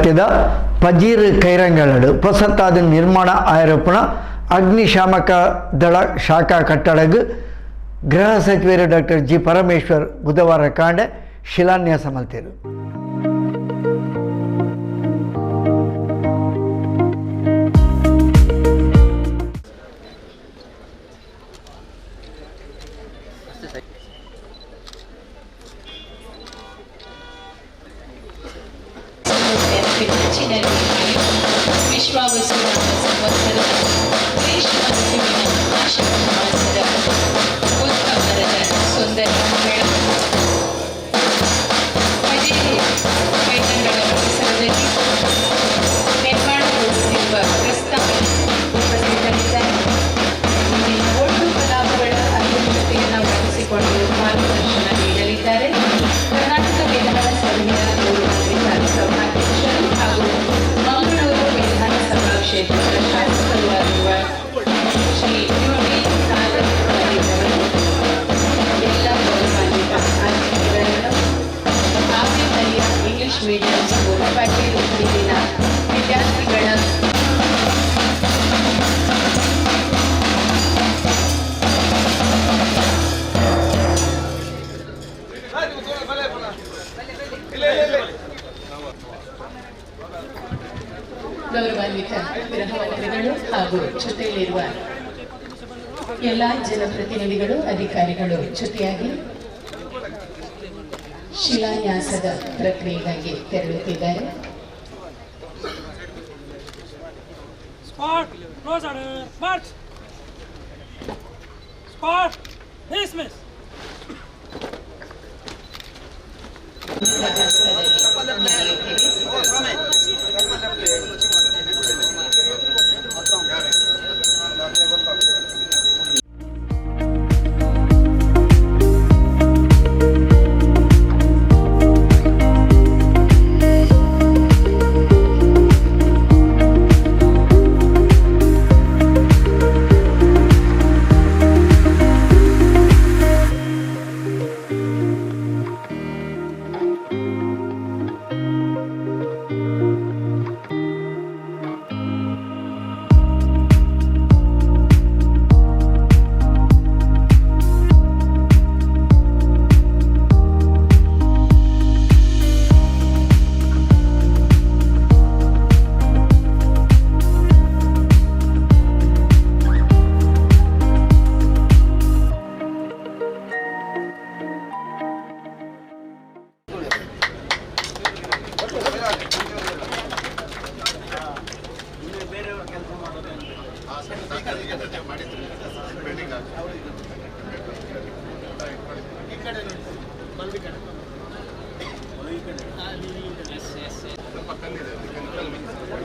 ಸತ್ಯದ ಪಜೀರ್ ಕೈರಂಗಳಡು ಹೊಸತಾದ ನಿರ್ಮಾಣ ಆರೋಪಣ ಅಗ್ನಿಶಾಮಕ ದಳ ಶಾಖಾ ಕಟ್ಟಡಕ್ಕೆ ಗೃಹ ಸಚಿವರು ಡಾಕ್ಟರ್ ಜಿ ಪರಮೇಶ್ವರ್ ಬುಧವಾರ ಕಾಂಡೆ ಶಿಲಾನ್ಯಾಸ ಮಲ್ತೇರು. ಗೌರವಾನ್ವಿತ ಗೃಹಮಂತ್ರಿಗಳು ಹಾಗೂ ಜೊತೆಯಲ್ಲಿರುವ ಎಲ್ಲ ಜನಪ್ರತಿನಿಧಿಗಳು ಅಧಿಕಾರಿಗಳು ಜೊತೆಯಾಗಿ ಶಿಲಾನ್ಯಾಸದ ಪ್ರಕ್ರಿಯೆಗಾಗಿ ತೆರಳುತ್ತಿದ್ದಾರೆ.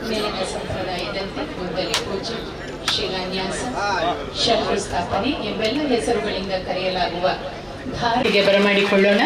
ಮೇಲಿನ ಸಂಪ್ರದಾಯದಂತೆ ಕೂಡಲೇ ಪೂಜೆ, ಶಿಲಾನ್ಯಾಸ, ಶಂಕುಸ್ಥಾಪನೆ ಇವೆಲ್ಲ ಹೆಸರುಗಳಿಂದ ಕರೆಯಲಾಗುವ ಧಾರೆಗೆ ಬರಮಾಡಿಕೊಳ್ಳೋಣ.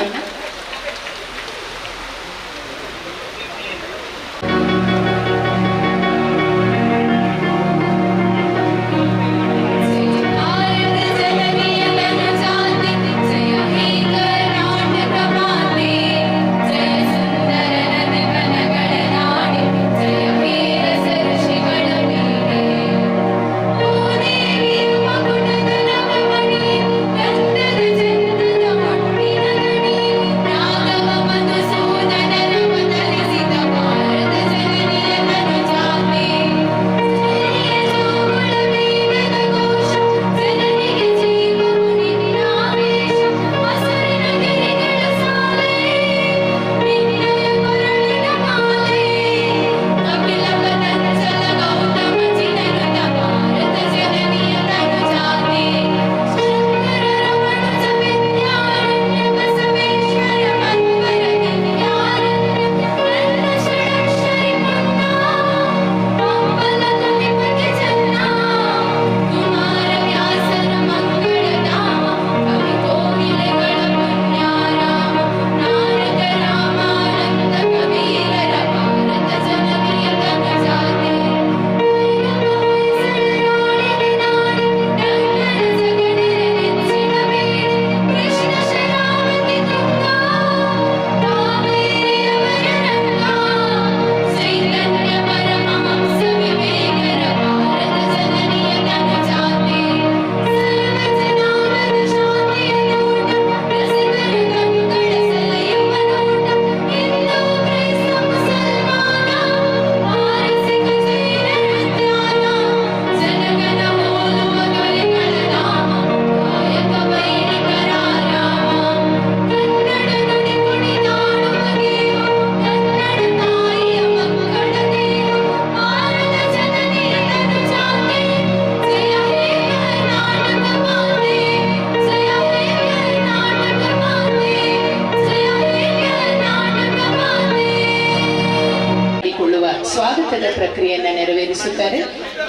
ಸ್ವಾಗತದ ಪ್ರಕ್ರಿಯೆಯನ್ನು ನೆರವೇರಿಸುತ್ತಾರೆ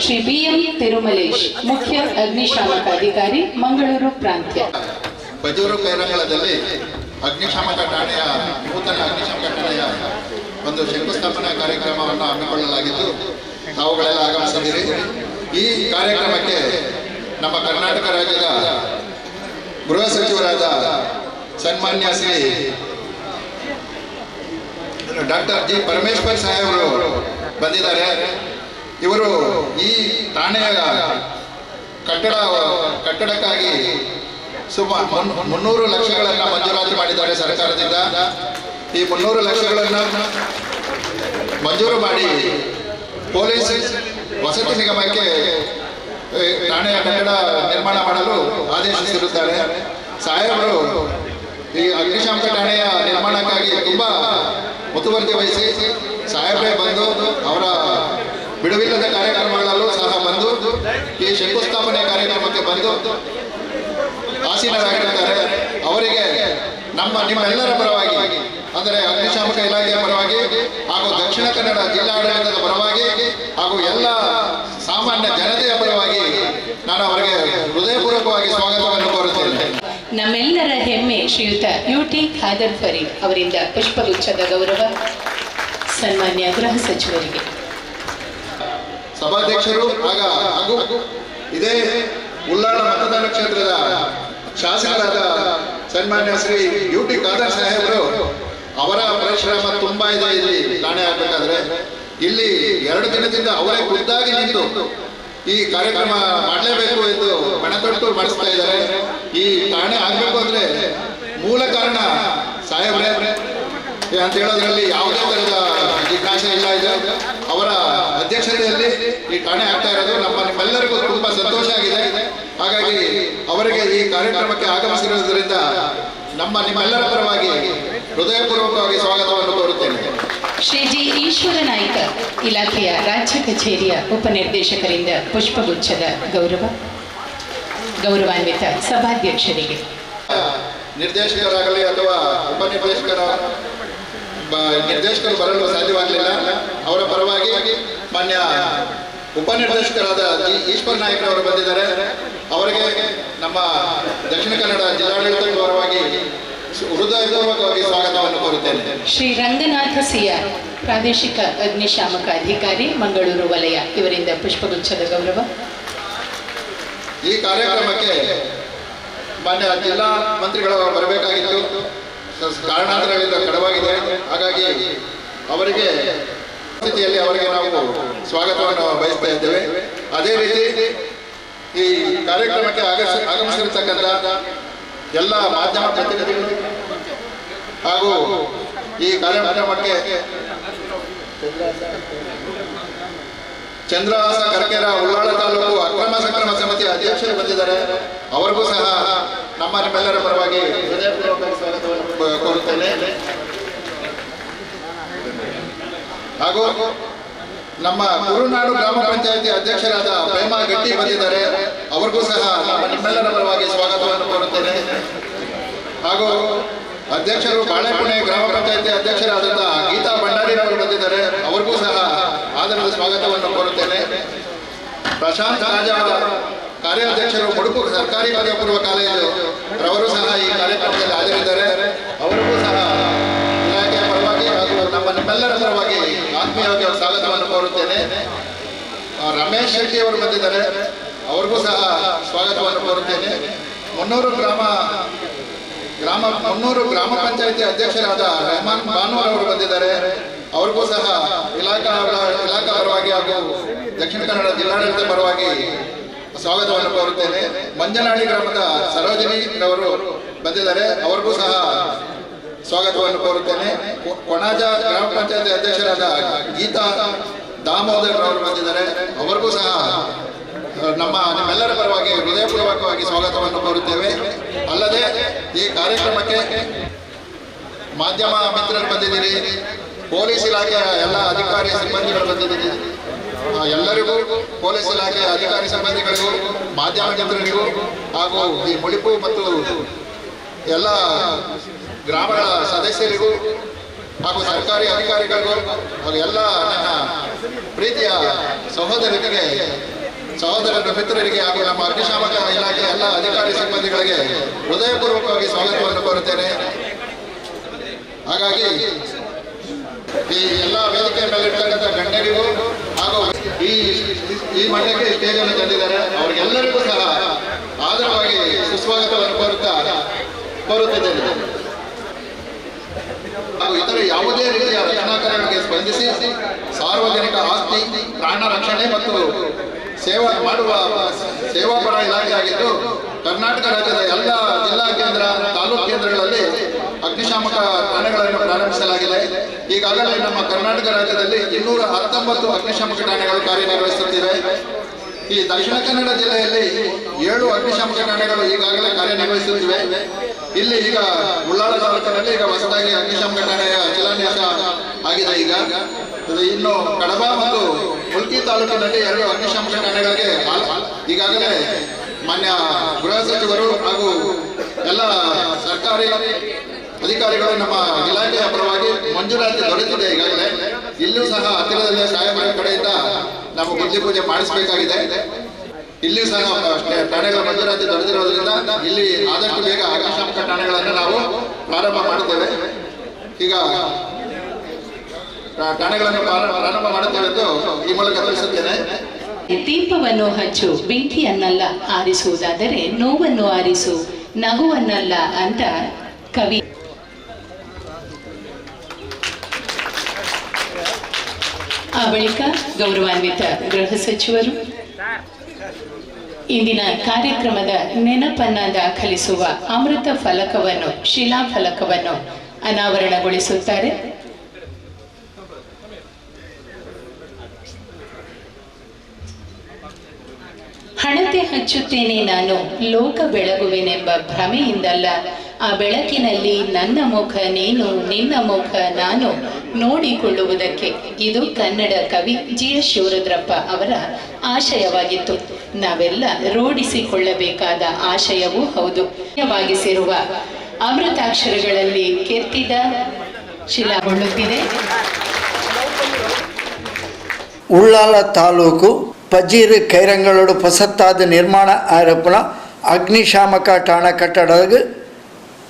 ಶ್ರೀ BM ತಿರುಮಲೇಶ್, ಮುಖ್ಯ ಅಗ್ನಿಶಾಮಕ ಅಧಿಕಾರಿ, ಮಂಗಳೂರು ಪ್ರಾಂತ್ಯ. ಬಜೂರು ಕೈರಂಗಳದಲ್ಲಿ ಅಗ್ನಿಶಾಮಕ ಠಾಣೆಯ ನೂತನ ಅಗ್ನಿಶಾಮಕ ಠಾಣೆಯ ಒಂದು ಶಂಕುಸ್ಥಾಪನಾ ಕಾರ್ಯಕ್ರಮವನ್ನು ಹಮ್ಮಿಕೊಳ್ಳಲಾಗಿದ್ದು ತಾವುಗಳೆಲ್ಲ ಆಗಮಿಸಿದ್ದೀರಿ. ಈ ಕಾರ್ಯಕ್ರಮಕ್ಕೆ ನಮ್ಮ ಕರ್ನಾಟಕ ರಾಜ್ಯದ ಗೃಹ ಸಚಿವರಾದ ಸನ್ಮಾನ್ಯ ಶ್ರೀ ಡಾಕ್ಟರ್ ಜಿ ಪರಮೇಶ್ವರ್ ಸಾಹೇಬರು ಬಂದಿದ್ದಾರೆ. ಇವರು ಈ ಠಾಣೆಯ ಕಟ್ಟಡಕ್ಕಾಗಿ ಸುಮಾರು 300 ಲಕ್ಷಗಳನ್ನು ಮಂಜೂರಾತಿ ಮಾಡಿದ್ದಾರೆ ಸರ್ಕಾರದಿಂದ. ಈ 300 ಲಕ್ಷಗಳನ್ನು ಮಂಜೂರು ಮಾಡಿ ಪೊಲೀಸ್ ವಸತಿ ನಿಗಮಕ್ಕೆ ಠಾಣೆಯ ಕಟ್ಟಡ ನಿರ್ಮಾಣ ಮಾಡಲು ಆದೇಶಿಸಿರುತ್ತಾರೆ. ಸಾಹೇಬರು ಈ ಅಗ್ನಿಶಾಮಕ ಠಾಣೆಯ ನಿರ್ಮಾಣಕ್ಕಾಗಿ ತುಂಬಾ ಮುತುವರ್ಜಿ ವಹಿಸಿ ಸಾಹೇಬರೇ ಬಂದು ಅವರ ಬಿಡುವಿಲ್ಲದ ಕಾರ್ಯಕ್ರಮಗಳಲ್ಲೂ ಸಹ ಬಂದು ಈ ಶಂಕುಸ್ಥಾಪನೆ ಕಾರ್ಯಕ್ರಮಕ್ಕೆ ಬಂದು ಆಸೀನರಾಗಿರುತ್ತಾರೆ. ಅವರಿಗೆ ನಿಮ್ಮೆಲ್ಲರ ಪರವಾಗಿ, ಅಂದರೆ ಅಗ್ನಿಶಾಮಕ ಇಲಾಖೆಯ ಪರವಾಗಿ ಹಾಗೂ ದಕ್ಷಿಣ ಕನ್ನಡ ಜಿಲ್ಲಾಡಳಿತದ ಪರವಾಗಿ ಹಾಗೂ ಎಲ್ಲ ಸಾಮಾನ್ಯ ಜನತೆಯ ಪರವಾಗಿ ನಾನು ಅವರಿಗೆ ಹೃದಯಪೂರ್ವಕವಾಗಿ ಸ್ವಾಗತವನ್ನು ಕೋರುತ್ತೇನೆ. ನಮ್ಮೆಲ್ಲರ ಹೆಮ್ಮೆ ಶ್ರೀಯುತ UT ಖಾದರ್ ಫರೀದ್ ಅವರಿಂದ ಪುಷ್ಪಗುಚ್ಛದ ಗೌರವ ಸನ್ಮಾನ್ಯ ಗೃಹ ಸಚಿವರಿಗೆ. ಸಭಾಧ್ಯಕ್ಷರು ಹಾಗೂ ಇದೇ ಉಳ್ಳಾಳ ಮತದಾನ ಕ್ಷೇತ್ರದ ಶಾಸಕರಾದ ಸನ್ಮಾನ್ಯ ಶ್ರೀ UT ಖಾದರ್ ಸಾಹೇಬರು, ಅವರ ಪರಿಶ್ರಮ ತುಂಬಾ ಇದೆ. ಇಲ್ಲಿ ಠಾಣೆ ಆಗಬೇಕಾದ್ರೆ ಇಲ್ಲಿ 2 ದಿನದಿಂದ ಅವರೇ ಖುದ್ದಾಗಿ ನಿಂತು ಈ ಕಾರ್ಯಕ್ರಮ ಮಾಡಲೇಬೇಕು ಎಂದು ಪಣತೊಟ್ಟು ಮಾಡಿಸ್ತಾ ಇದ್ದಾರೆ. ಈ ಠಾಣೆ ಆಗ್ಬೇಕು ಅಂದ್ರೆ ಮೂಲ ಕಾರಣ ಸಾಹೇಬ್ರೆ ಅಂತ ಹೇಳೋದ್ರಲ್ಲಿ ಯಾವುದೇ ತರಹದ ಜಿಜ್ಞಾಸೆ ಇಲ್ಲ. ಇದೆ ಅವರ ಅಧ್ಯಕ್ಷತೆಯಲ್ಲಿ ಈ ಠಾಣೆ ಆಗ್ತಾ ಇರೋದು ನಿಮ್ಮೆಲ್ಲರಿಗೂ ತುಂಬಾ ಸಂತೋಷ ಆಗಿದೆ. ಹಾಗಾಗಿ ಅವರಿಗೆ ಈ ಕಾರ್ಯಕ್ರಮಕ್ಕೆ ಆಗಮಿಸಿರುವುದರಿಂದ ನಿಮ್ಮೆಲ್ಲರ ಪರವಾಗಿ ಹೃದಯಪೂರ್ವಕವಾಗಿ ಸ್ವಾಗತವನ್ನು ಕೋರುತ್ತೇನೆ. ಶ್ರೀ ಜಿ ಈಶ್ವರ ನಾಯ್ಕ, ಇಲಾಖೆಯ ರಾಜ್ಯ ಕಚೇರಿಯ ಉಪನಿರ್ದೇಶಕರಿಂದ ಪುಷ್ಪಗುಚ್ಛದ ಗೌರವಾನ್ವಿತ ಸಭಾಧ್ಯಕ್ಷರಿಗೆ. ನಿರ್ದೇಶಕರಾಗಲಿ ಅಥವಾ ನಿರ್ದೇಶಕರು ಬರಲು ಸಾಧ್ಯವಾಗಲಿಲ್ಲ. ಅವರ ಪರವಾಗಿ ಮಾನ್ಯ ಉಪನಿರ್ದೇಶಕರಾದ ಜಿ ಈಶ್ವರ ನಾಯ್ಕರವರು ಬಂದಿದ್ದಾರೆ. ಅವರಿಗೆ ನಮ್ಮ ದಕ್ಷಿಣ ಕನ್ನಡ ಜಿಲ್ಲಾಡಳಿತದ ಪರವಾಗಿ ಹೃದಯಪೂರ್ವಕವಾಗಿ ಸ್ವಾಗತವನ್ನು ಕೋರುತ್ತೇನೆ. ಶ್ರೀ ರಂಗನಾಥ ಸಿಆರ್, ಪ್ರಾದೇಶಿಕ ಅಗ್ನಿಶಾಮಕ ಅಧಿಕಾರಿ, ಮಂಗಳೂರು ವಲಯ, ಇವರಿಂದ ಪುಷ್ಪಗುಚ್ಛದ ಗೌರವ. ಈ ಕಾರ್ಯಕ್ರಮಕ್ಕೆ ಮಾನ್ಯ ಜಿಲ್ಲಾ ಮಂತ್ರಿಗಳು ಬರಬೇಕಾಗಿತ್ತು, ಕಾರಣಾಂತರಗಳಿಂದ ತಡವಾಗಿದೆ. ಹಾಗಾಗಿ ಅವರಿಗೆ ಸ್ಥಿತಿಯಲ್ಲಿ ಅವರಿಗೆ ನಾವು ಸ್ವಾಗತವನ್ನು ಬಯಸ್ತಾ ಇದ್ದೇವೆ. ಅದೇ ರೀತಿ ಈ ಕಾರ್ಯಕ್ರಮಕ್ಕೆ ಆಗಮಿಸಿರತಕ್ಕಂಥ ಎಲ್ಲ ಮಾಧ್ಯಮ ಪ್ರತಿನಿಧಿಗಳು ಹಾಗೂ ಈ ಕಾರ್ಯಕ್ರಮಕ್ಕೆ ಚಂದ್ರಹಾಸ ಕರ್ಕೆರ ಉಳ್ಳಾಳ ತಾಲೂಕು ಅಕ್ರಮ ಸಕ್ರಮ ಸಮಿತಿ ಅಧ್ಯಕ್ಷರು ಬಂದಿದ್ದಾರೆ. ಅವರಿಗೂ ಸಹ ನಿಮ್ಮೆಲ್ಲರ ಪರವಾಗಿ ಹೃದಯಪೂರ್ವಕ ಸ್ವಾಗತವನ್ನು ಕೋರುತ್ತೇನೆ. ಹಾಗೂ ನಮ್ಮ ಕುರುನಾಡು ಗ್ರಾಮ ಪಂಚಾಯತಿ ಅಧ್ಯಕ್ಷರಾದ ಪ್ರೇಮಾ ಗಟ್ಟಿ ಬಂದಿದ್ದಾರೆ. ಅವರಿಗೂ ಸಹ ನಿಮ್ಮೆಲ್ಲರ ಪರವಾಗಿ ಸ್ವಾಗತವನ್ನು ಕೋರುತ್ತೇನೆ. ಹಾಗೂ ಅಧ್ಯಕ್ಷರು ಬಾಳೆಪುಣೆ ಗ್ರಾಮ ಪಂಚಾಯತಿ ಅಧ್ಯಕ್ಷರಾದಂತಹ ಗೀತಾ ಭಂಡಾರಿರವರು ಬಂದಿದ್ದಾರೆ. ಅವರಿಗೂ ಸಹ ಆದರದ ಸ್ವಾಗತವನ್ನು ಕೋರುತ್ತೇನೆ. ಪ್ರಶಾಂತ್ ರಾಜಾ, ಕಾರ್ಯಾಧ್ಯಕ್ಷರು ಮುಡುಪು ಸರ್ಕಾರಿ ಪದವಿ ಪೂರ್ವ ಕಾಲೇಜು ರವರು ಸಹ ಈ ಕಾರ್ಯಕ್ರಮದಲ್ಲಿ ಹಾಜರಿದ್ದಾರೆ. ಅವರಿಗೂ ಸಹ ಇಲಾಖೆಯ ಪರವಾಗಿ ಹಾಗೂ ನಿಮ್ಮೆಲ್ಲರ ಪರವಾಗಿ ಆತ್ಮೀಯವಾಗಿ ಸ್ವಾಗತವನ್ನು ಕೋರುತ್ತೇನೆ. ರಮೇಶ್ ಶೆಟ್ಟಿ ಅವರು ಬಂದಿದ್ದಾರೆ. ಅವ್ರಿಗೂ ಸಹ ಸ್ವಾಗತವನ್ನು ಕೋರುತ್ತೇನೆ. ಮುನ್ನೂರು ಗ್ರಾಮ ಪಂಚಾಯತಿ ಅಧ್ಯಕ್ಷರಾದ ರೆಹಮಾನ್ ಬಾನೂರ್ ಅವರು ಬಂದಿದ್ದಾರೆ. ಅವ್ರಿಗೂ ಸಹ ಇಲಾಖಾ ಪರವಾಗಿ ಹಾಗೂ ದಕ್ಷಿಣ ಕನ್ನಡ ಜಿಲ್ಲಾಡಳಿತ ಪರವಾಗಿ ಸ್ವಾಗತವನ್ನು ಕೋರುತ್ತೇನೆ. ಮಂಜನಹಳ್ಳಿ ಗ್ರಾಮದ ಸರೋಜಿನಿ ರವರು ಬಂದಿದ್ದಾರೆ. ಅವ್ರಿಗೂ ಸಹ ಸ್ವಾಗತವನ್ನು ಕೋರುತ್ತೇನೆ. ಕೊಣಾಜ ಗ್ರಾಮ ಪಂಚಾಯತಿ ಅಧ್ಯಕ್ಷರಾದ ಗೀತಾ ದಾಮೋದರ್ ಅವರು ಬಂದಿದ್ದಾರೆ. ಅವರಿಗೂ ಸಹ ನಿಮ್ಮೆಲ್ಲರ ಪರವಾಗಿ ಹೃದಯಪೂರ್ವಕವಾಗಿ ಸ್ವಾಗತವನ್ನು ಕೋರುತ್ತೇವೆ. ಅಲ್ಲದೆ ಈ ಕಾರ್ಯಕ್ರಮಕ್ಕೆ ಮಾಧ್ಯಮ ಮಿತ್ರರು ಬಂದಿದ್ದೀರಿ, ಪೊಲೀಸ್ ಇಲಾಖೆಯ ಎಲ್ಲ ಅಧಿಕಾರಿ ಸಿಬ್ಬಂದಿಗಳು ಬಂದಿದ್ದೀರಿ. ಎಲ್ಲರಿಗೂ, ಪೊಲೀಸ್ ಇಲಾಖೆಯ ಅಧಿಕಾರಿ ಸಿಬ್ಬಂದಿಗಳಿಗೂ, ಮಾಧ್ಯಮ ಮಿತ್ರರಿಗೂ ಹಾಗೂ ಈ ಮುಳಿಪು ಮತ್ತು ಎಲ್ಲ ಗ್ರಾಮಗಳ ಸದಸ್ಯರಿಗೂ ಹಾಗೂ ಸರ್ಕಾರಿ ಅಧಿಕಾರಿಗಳಿಗೂ ಹಾಗೂ ಎಲ್ಲ ನನ್ನ ಪ್ರೀತಿಯ ಸಹೋದರರ ಮಿತ್ರರಿಗೆ ಹಾಗೂ ನಮ್ಮ ಅಗ್ನಿಶಾಮಕ ಇಲಾಖೆ ಎಲ್ಲ ಅಧಿಕಾರಿ ಸಿಬ್ಬಂದಿಗಳಿಗೆ ಹೃದಯಪೂರ್ವಕವಾಗಿ ಸ್ವಾಗತವನ್ನು ಕೋರುತ್ತೇನೆ. ಹಾಗಾಗಿ ಈ ಎಲ್ಲ ವೇದಿಕೆಯ ಮೇಲೆ ಇರ್ತಕ್ಕಂಥ ಗಣ್ಯರಿಗೂ ಹಾಗೂ ಈ ಮಟ್ಟಕ್ಕೆ ಸ್ಟೇಜನ್ನು ತಂದಿದ್ದಾರೆ ಅವರಿಗೆಲ್ಲರಿಗೂ ಸಹ ಆದರವಾಗಿ ಸುಸ್ವಾಗತವನ್ನು ಕೋರುತ್ತಿದ್ದೇನೆ. ಹಾಗೂ ಇತರ ಯಾವುದೇ ರೀತಿಯ ರಕ್ಷಣಾಕಾರಗಳಿಗೆ ಸ್ಪಂದಿಸಿ ಸಾರ್ವಜನಿಕ ಆಸ್ತಿ ಪ್ರಾಣ ರಕ್ಷಣೆ ಮತ್ತು ಸೇವಾಪರ ಇಲಾಖೆ ಆಗಿದ್ದು ಕರ್ನಾಟಕ ರಾಜ್ಯದ ಎಲ್ಲ ಜಿಲ್ಲಾ ಕೇಂದ್ರ ತಾಲೂಕು ಕೇಂದ್ರಗಳಲ್ಲಿ ಅಗ್ನಿಶಾಮಕ ಠಾಣೆಗಳನ್ನು ಪ್ರಾರಂಭಿಸಲಾಗಿದೆ. ಈಗಾಗಲೇ ನಮ್ಮ ಕರ್ನಾಟಕ ರಾಜ್ಯದಲ್ಲಿ 219 ಅಗ್ನಿಶಾಮಕ ಠಾಣೆಗಳು ಕಾರ್ಯನಿರ್ವಹಿಸುತ್ತಿವೆ. ಈ ದಕ್ಷಿಣ ಕನ್ನಡ ಜಿಲ್ಲೆಯಲ್ಲಿ 7 ಅಗ್ನಿಶಾಮಕ ಠಾಣೆಗಳು ಈಗಾಗಲೇ ಕಾರ್ಯನಿರ್ವಹಿಸುತ್ತಿವೆ. ಇಲ್ಲಿ ಈಗ ಉಳ್ಳಾಳ ತಾಲೂಕಿನಲ್ಲಿ ಈಗ ಹೊಸದಾಗಿ ಅಗ್ನಿಶಾಮಕ ಠಾಣೆಯ ಶಿಲಾನ್ಯಾಸ ಆಗಿದೆ. ಈಗ ಇನ್ನು ಕಡಬ ಮತ್ತು ಮುಲ್ಕಿ ತಾಲೂಕಿನಲ್ಲಿ 2 ಅಗ್ನಿಶಾಮಕ ಠಾಣೆಗಳಿಗೆ ಈಗಾಗಲೇ ಮಾನ್ಯ ಗೃಹ ಸಚಿವರು ಹಾಗೂ ಎಲ್ಲ ಸರ್ಕಾರಿ ಅಧಿಕಾರಿಗಳು ನಮ್ಮ ಇಲಾಖೆಯ ಪರವಾಗಿ ಮಂಜೂರಾತಿ ದೊರೆತಿದೆ. ಈಗಾಗಲೇ ಇಲ್ಲೂ ಸಹ ಹತ್ತಿರದಲ್ಲೇ ಸಾಹೇಬರ ಕಡೆಯಿಂದ ನಾವು ಗುದ್ಲಿ ಪೂಜೆ ಮಾಡಿಸಬೇಕಾಗಿದೆ. ಇಲ್ಲಿಯೂ ಸಹ ಠಾಣೆಗಳ ಮಂಜೂರಾತಿ ದೊರೆತಿರೋದ್ರಿಂದ ಇಲ್ಲಿ ಆದಷ್ಟು ಬೇಗ ಅಗ್ನಿಶಾಮಕ ಠಾಣೆಗಳನ್ನು ನಾವು ಪ್ರಾರಂಭ ಮಾಡುತ್ತೇವೆ. ಈಗ ಠಾಣೆಗಳನ್ನು ಪ್ರಾರಂಭ ಮಾಡುತ್ತೇವೆ ಎಂದು ಈ ಮೂಲಕ ತಿಳಿಸುತ್ತೇನೆ. ದೀಪವನ್ನು ಹಚ್ಚು, ಬೆಂಕಿಯನ್ನಲ್ಲ ಆರಿಸುವುದಾದರೆ ನೋವನ್ನು ಆರಿಸು, ನಗುವನ್ನಲ್ಲ ಅಂತ ಕವಿ. ಆ ಬಳಿಕ ಗೌರವಾನ್ವಿತ ಗೃಹ ಸಚಿವರು ಇಂದಿನ ಕಾರ್ಯಕ್ರಮದ ನೆನಪನ್ನ ದಾಖಲಿಸುವ ಅಮೃತ ಫಲಕವನ್ನು, ಶಿಲಾಫಲಕವನ್ನು ಅನಾವರಣಗೊಳಿಸುತ್ತಾರೆ. ಹಣತೆ ಹಚ್ಚುತ್ತೇನೆ ನಾನು, ಲೋಕ ಬೆಳಗುವೆನೆಂಬ ಭ್ರಮೆಯಿಂದಲ್ಲ, ಆ ಬೆಳಕಿನಲ್ಲಿ ನನ್ನ ಮುಖ ನೀನು, ನಿನ್ನ ಮುಖ ನಾನು ನೋಡಿಕೊಳ್ಳುವುದಕ್ಕೆ. ಇದು ಕನ್ನಡ ಕವಿ GS ಶಿವರುದ್ರಪ್ಪ ಅವರ ಆಶಯವಾಗಿತ್ತು. ನಾವೆಲ್ಲ ರೂಢಿಸಿಕೊಳ್ಳಬೇಕಾದ ಆಶಯವೂ ಹೌದು. ವಾಗಿಸಿರುವ ಅಮೃತಾಕ್ಷರಗಳಲ್ಲಿ ಕೆತ್ತಿದ ಶಿಲಾಗೊಳ್ಳುತ್ತಿದೆ. ಉಳ್ಳಾಲ ತಾಲೂಕು ಪಜೀರ್ ಕೈರಂಗಳೋಡು ಹೊಸತಾದ ನಿರ್ಮಾಣ ಆರೋಪಣ ಅಗ್ನಿಶಾಮಕ ಠಾಣಾ ಕಟ್ಟಡದ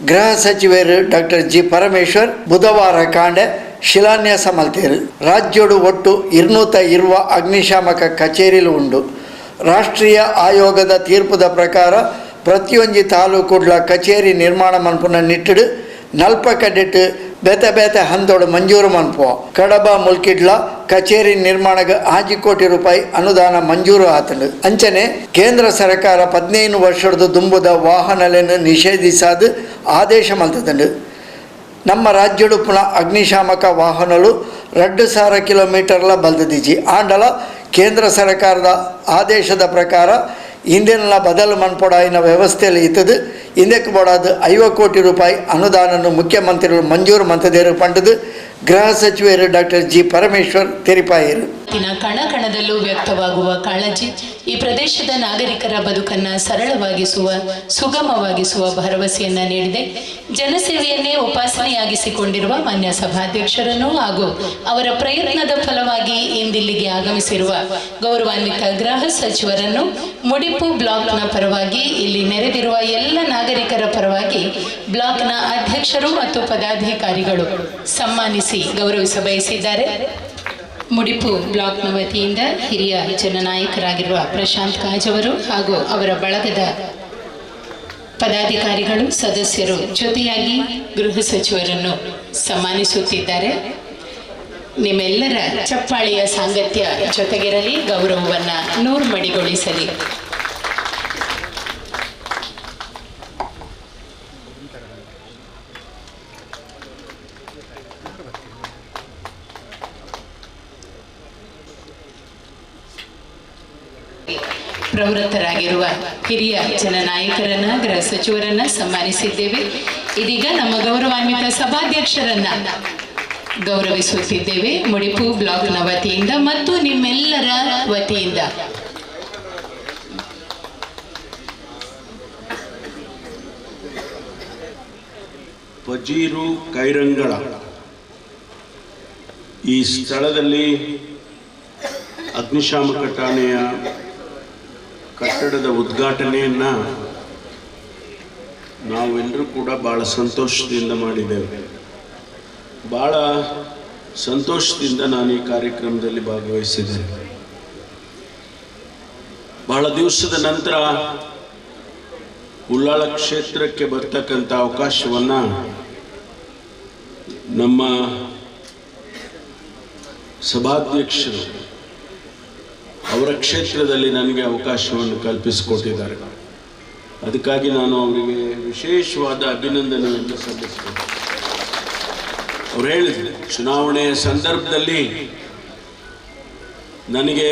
ಗೃಹ ಸಚಿವರು ಡಾಕ್ಟರ್ G ಪರಮೇಶ್ವರ್ ಬುಧವಾರ ಕಾಂಡೆ ಶಿಲಾನ್ಯಾಸ ಮಲ್ತೇರು. ರಾಜ್ಯೋಡು ಒಟ್ಟು 220 ಅಗ್ನಿಶಾಮಕ ಕಚೇರಿಲು ಉಂಡು. ರಾಷ್ಟ್ರೀಯ ಆಯೋಗದ ತೀರ್ಪುದ ಪ್ರಕಾರ ಪ್ರತಿಯೊಂದು ತಾಲೂಕುಡ್ಲ ಕಚೇರಿ ನಿರ್ಮಾಣ ಮನ್ಪುನ ನಿಟ್ಟಿಡು 40 ಕಡೆಟ್ ಬೇತೆ ಹಂದೋಡು ಮಂಜೂರು ಮನ್ಪುವ. ಕಡಬ ಮುಲ್ಕಿಡ್ಲ ಕಚೇರಿ ನಿರ್ಮಾಣಕ್ಕೆ 5 ಕೋಟಿ ರೂಪಾಯಿ ಅನುದಾನ ಮಂಜೂರು ಆತಂಡು. ಅಂಚನೆ ಕೇಂದ್ರ ಸರ್ಕಾರ 15 ವರ್ಷದ ದುಂಬುದ ವಾಹನಗಳನ್ನು ನಿಷೇಧಿಸಾದ ಆದೇಶ ಮಲ್ತದಂಡು. ನಮ್ಮ ರಾಜ್ಯಡು ಪುನಃ ಅಗ್ನಿಶಾಮಕ ವಾಹನಗಳು 2,000 ಕಿಲೋಮೀಟರ್ಲ ಬಲ್ದಿಜಿ ಆಂಡಲ ಕೇಂದ್ರ ಸರ್ಕಾರದ ಆದೇಶದ ಪ್ರಕಾರ ಇಂದಿನ ಬದಲು ಮನ್ಪೊಡಾಯಿನ ವ್ಯವಸ್ಥೆಯಲ್ಲಿ ಇತ್ತದು. ಇಂದಕ್ಕೆ ಬೋಡಾದ 50 ಕೋಟಿ ರೂಪಾಯಿ ಅನುದಾನವನ್ನು ಮುಖ್ಯಮಂತ್ರಿಗಳು ಮಂಜೂರು ಮಂತದೇರು ಪಂಡದು ಗೃಹ ಸಚಿವರು ಡಾಕ್ಟರ್ G ಪರಮೇಶ್ವರ್ ತೆರಿಪಾಯರು. ಕಣಕಣದಲ್ಲೂ ವ್ಯಕ್ತವಾಗುವ ಕಾಳಜಿ ಈ ಪ್ರದೇಶದ ನಾಗರಿಕರ ಬದುಕನ್ನು ಸರಳವಾಗಿಸುವ, ಸುಗಮವಾಗಿಸುವ ಭರವಸೆಯನ್ನ ನೀಡಿದೆ. ಜನಸೇವೆಯನ್ನೇ ಉಪಾಸನೆಯಾಗಿಸಿಕೊಂಡಿರುವ ಮಾನ್ಯ ಸಭಾಧ್ಯಕ್ಷರನ್ನು ಹಾಗೂ ಅವರ ಪ್ರಯತ್ನದ ಫಲವಾಗಿ ಇಂದಿಲ್ಲಿಗೆ ಆಗಮಿಸಿರುವ ಗೌರವಾನ್ವಿತ ಗೃಹ ಸಚಿವರನ್ನು ಮುಡಿಪು ಬ್ಲಾಕ್ನ ಪರವಾಗಿ, ಇಲ್ಲಿ ನೆರೆದಿರುವ ಎಲ್ಲ ನಾಗರಿಕರ ಪರವಾಗಿ ಬ್ಲಾಕ್ನ ಅಧ್ಯಕ್ಷರು ಮತ್ತು ಪದಾಧಿಕಾರಿಗಳು ಸನ್ಮಾನಿಸಿ ಗೌರವಿಸ ಬಯಸಿದ್ದಾರೆ. ಮುಡಿಪು ಬ್ಲಾಕ್ನ ವತಿಯಿಂದ ಹಿರಿಯ ಜನನಾಯಕರಾಗಿರುವ ಪ್ರಶಾಂತ್ ಕಾಜ್ ಅವರು ಹಾಗೂ ಅವರ ಬಳಗದ ಪದಾಧಿಕಾರಿಗಳು, ಸದಸ್ಯರು ಜೊತೆಯಾಗಿ ಗೃಹ ಸಚಿವರನ್ನು ಸನ್ಮಾನಿಸುತ್ತಿದ್ದಾರೆ. ನಿಮ್ಮೆಲ್ಲರ ಚಪ್ಪಾಳೆಯ ಸಾಂಗತ್ಯ ಜೊತೆಗಿರಲಿ, ಗೌರವವನ್ನು ನೂರ್ಮಡಿಗೊಳಿಸಲಿ. ಪ್ರವೃತ್ತರಾಗಿರುವ ಹಿರಿಯ ಜನನಾಯಕರನ್ನ, ಗೃಹ ಸಚಿವರನ್ನ ಸನ್ಮಾನಿಸಿದ್ದೇವೆ. ಇದೀಗ ನಮ್ಮ ಗೌರವಾನ್ವಿತ ಸಭಾಧ್ಯಕ್ಷರನ್ನ ಗೌರವಿಸುತ್ತಿದ್ದೇವೆ. ಮುಡಿಪು ಬ್ಲಾಕ್ನ ವತಿಯಿಂದ ಮತ್ತು ನಿಮ್ಮೆಲ್ಲರ ವತಿಯಿಂದ. ಪಜೀರು ಕೈರಂಗಳ ಈ ಸ್ಥಳದಲ್ಲಿ ಅಗ್ನಿಶಾಮಕ ಠಾಣೆಯ ಕಟ್ಟಡದ ಉದ್ಘಾಟನೆಯನ್ನು ನಾವೆಲ್ಲರೂ ಕೂಡ ಭಾಳ ಸಂತೋಷದಿಂದ ಮಾಡಿದ್ದೇವೆ. ಭಾಳ ಸಂತೋಷದಿಂದ ನಾನು ಈ ಕಾರ್ಯಕ್ರಮದಲ್ಲಿ ಭಾಗವಹಿಸಿದೆ. ಬಹಳ ದಿವಸದ ನಂತರ ಉಳ್ಳಾಳ ಕ್ಷೇತ್ರಕ್ಕೆ ಬರ್ತಕ್ಕಂಥ ಅವಕಾಶವನ್ನು ನಮ್ಮ ಸಭಾಧ್ಯಕ್ಷರು ಅವರ ಕ್ಷೇತ್ರದಲ್ಲಿ ನನಗೆ ಅವಕಾಶವನ್ನು ಕಲ್ಪಿಸಿಕೊಟ್ಟಿದ್ದಾರೆ. ಅದಕ್ಕಾಗಿ ನಾನು ಅವರಿಗೆ ವಿಶೇಷವಾದ ಅಭಿನಂದನೆಯನ್ನು ಸಲ್ಲಿಸ್ತೇನೆ. ಅವ್ರು ಹೇಳಿದ್ರು, ಚುನಾವಣೆಯ ಸಂದರ್ಭದಲ್ಲಿ ನನಗೆ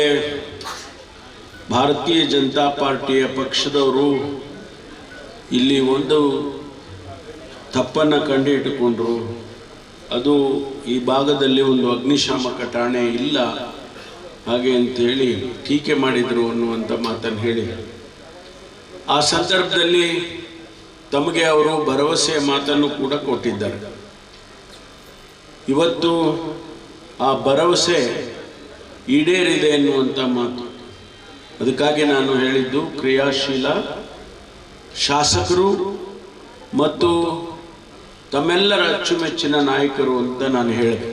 ಭಾರತೀಯ ಜನತಾ ಪಾರ್ಟಿಯ ಪಕ್ಷದವರು ಇಲ್ಲಿ ಒಂದು ತಪ್ಪನ್ನು ಕಂಡುಹಿಟ್ಟುಕೊಂಡ್ರು. ಅದು ಈ ಭಾಗದಲ್ಲಿ ಒಂದು ಅಗ್ನಿಶಾಮಕ ಠಾಣೆ ಇಲ್ಲ ಹಾಗೆ ಅಂತೇಳಿ ಟೀಕೆ ಮಾಡಿದರು ಅನ್ನುವಂಥ ಮಾತನ್ನು ಹೇಳಿ, ಆ ಸಂದರ್ಭದಲ್ಲಿ ತಮಗೆ ಅವರು ಭರವಸೆಯ ಮಾತನ್ನು ಕೂಡ ಕೊಟ್ಟಿದ್ದಾರೆ. ಇವತ್ತು ಆ ಭರವಸೆ ಈಡೇರಿದೆ ಎನ್ನುವಂಥ ಮಾತು. ಅದಕ್ಕಾಗಿ ನಾನು ಹೇಳಿದ್ದು, ಕ್ರಿಯಾಶೀಲ ಶಾಸಕರು ಮತ್ತು ತಮ್ಮೆಲ್ಲರ ಅಚ್ಚುಮೆಚ್ಚಿನ ನಾಯಕರು ಅಂತ ನಾನು ಹೇಳಿದೆ.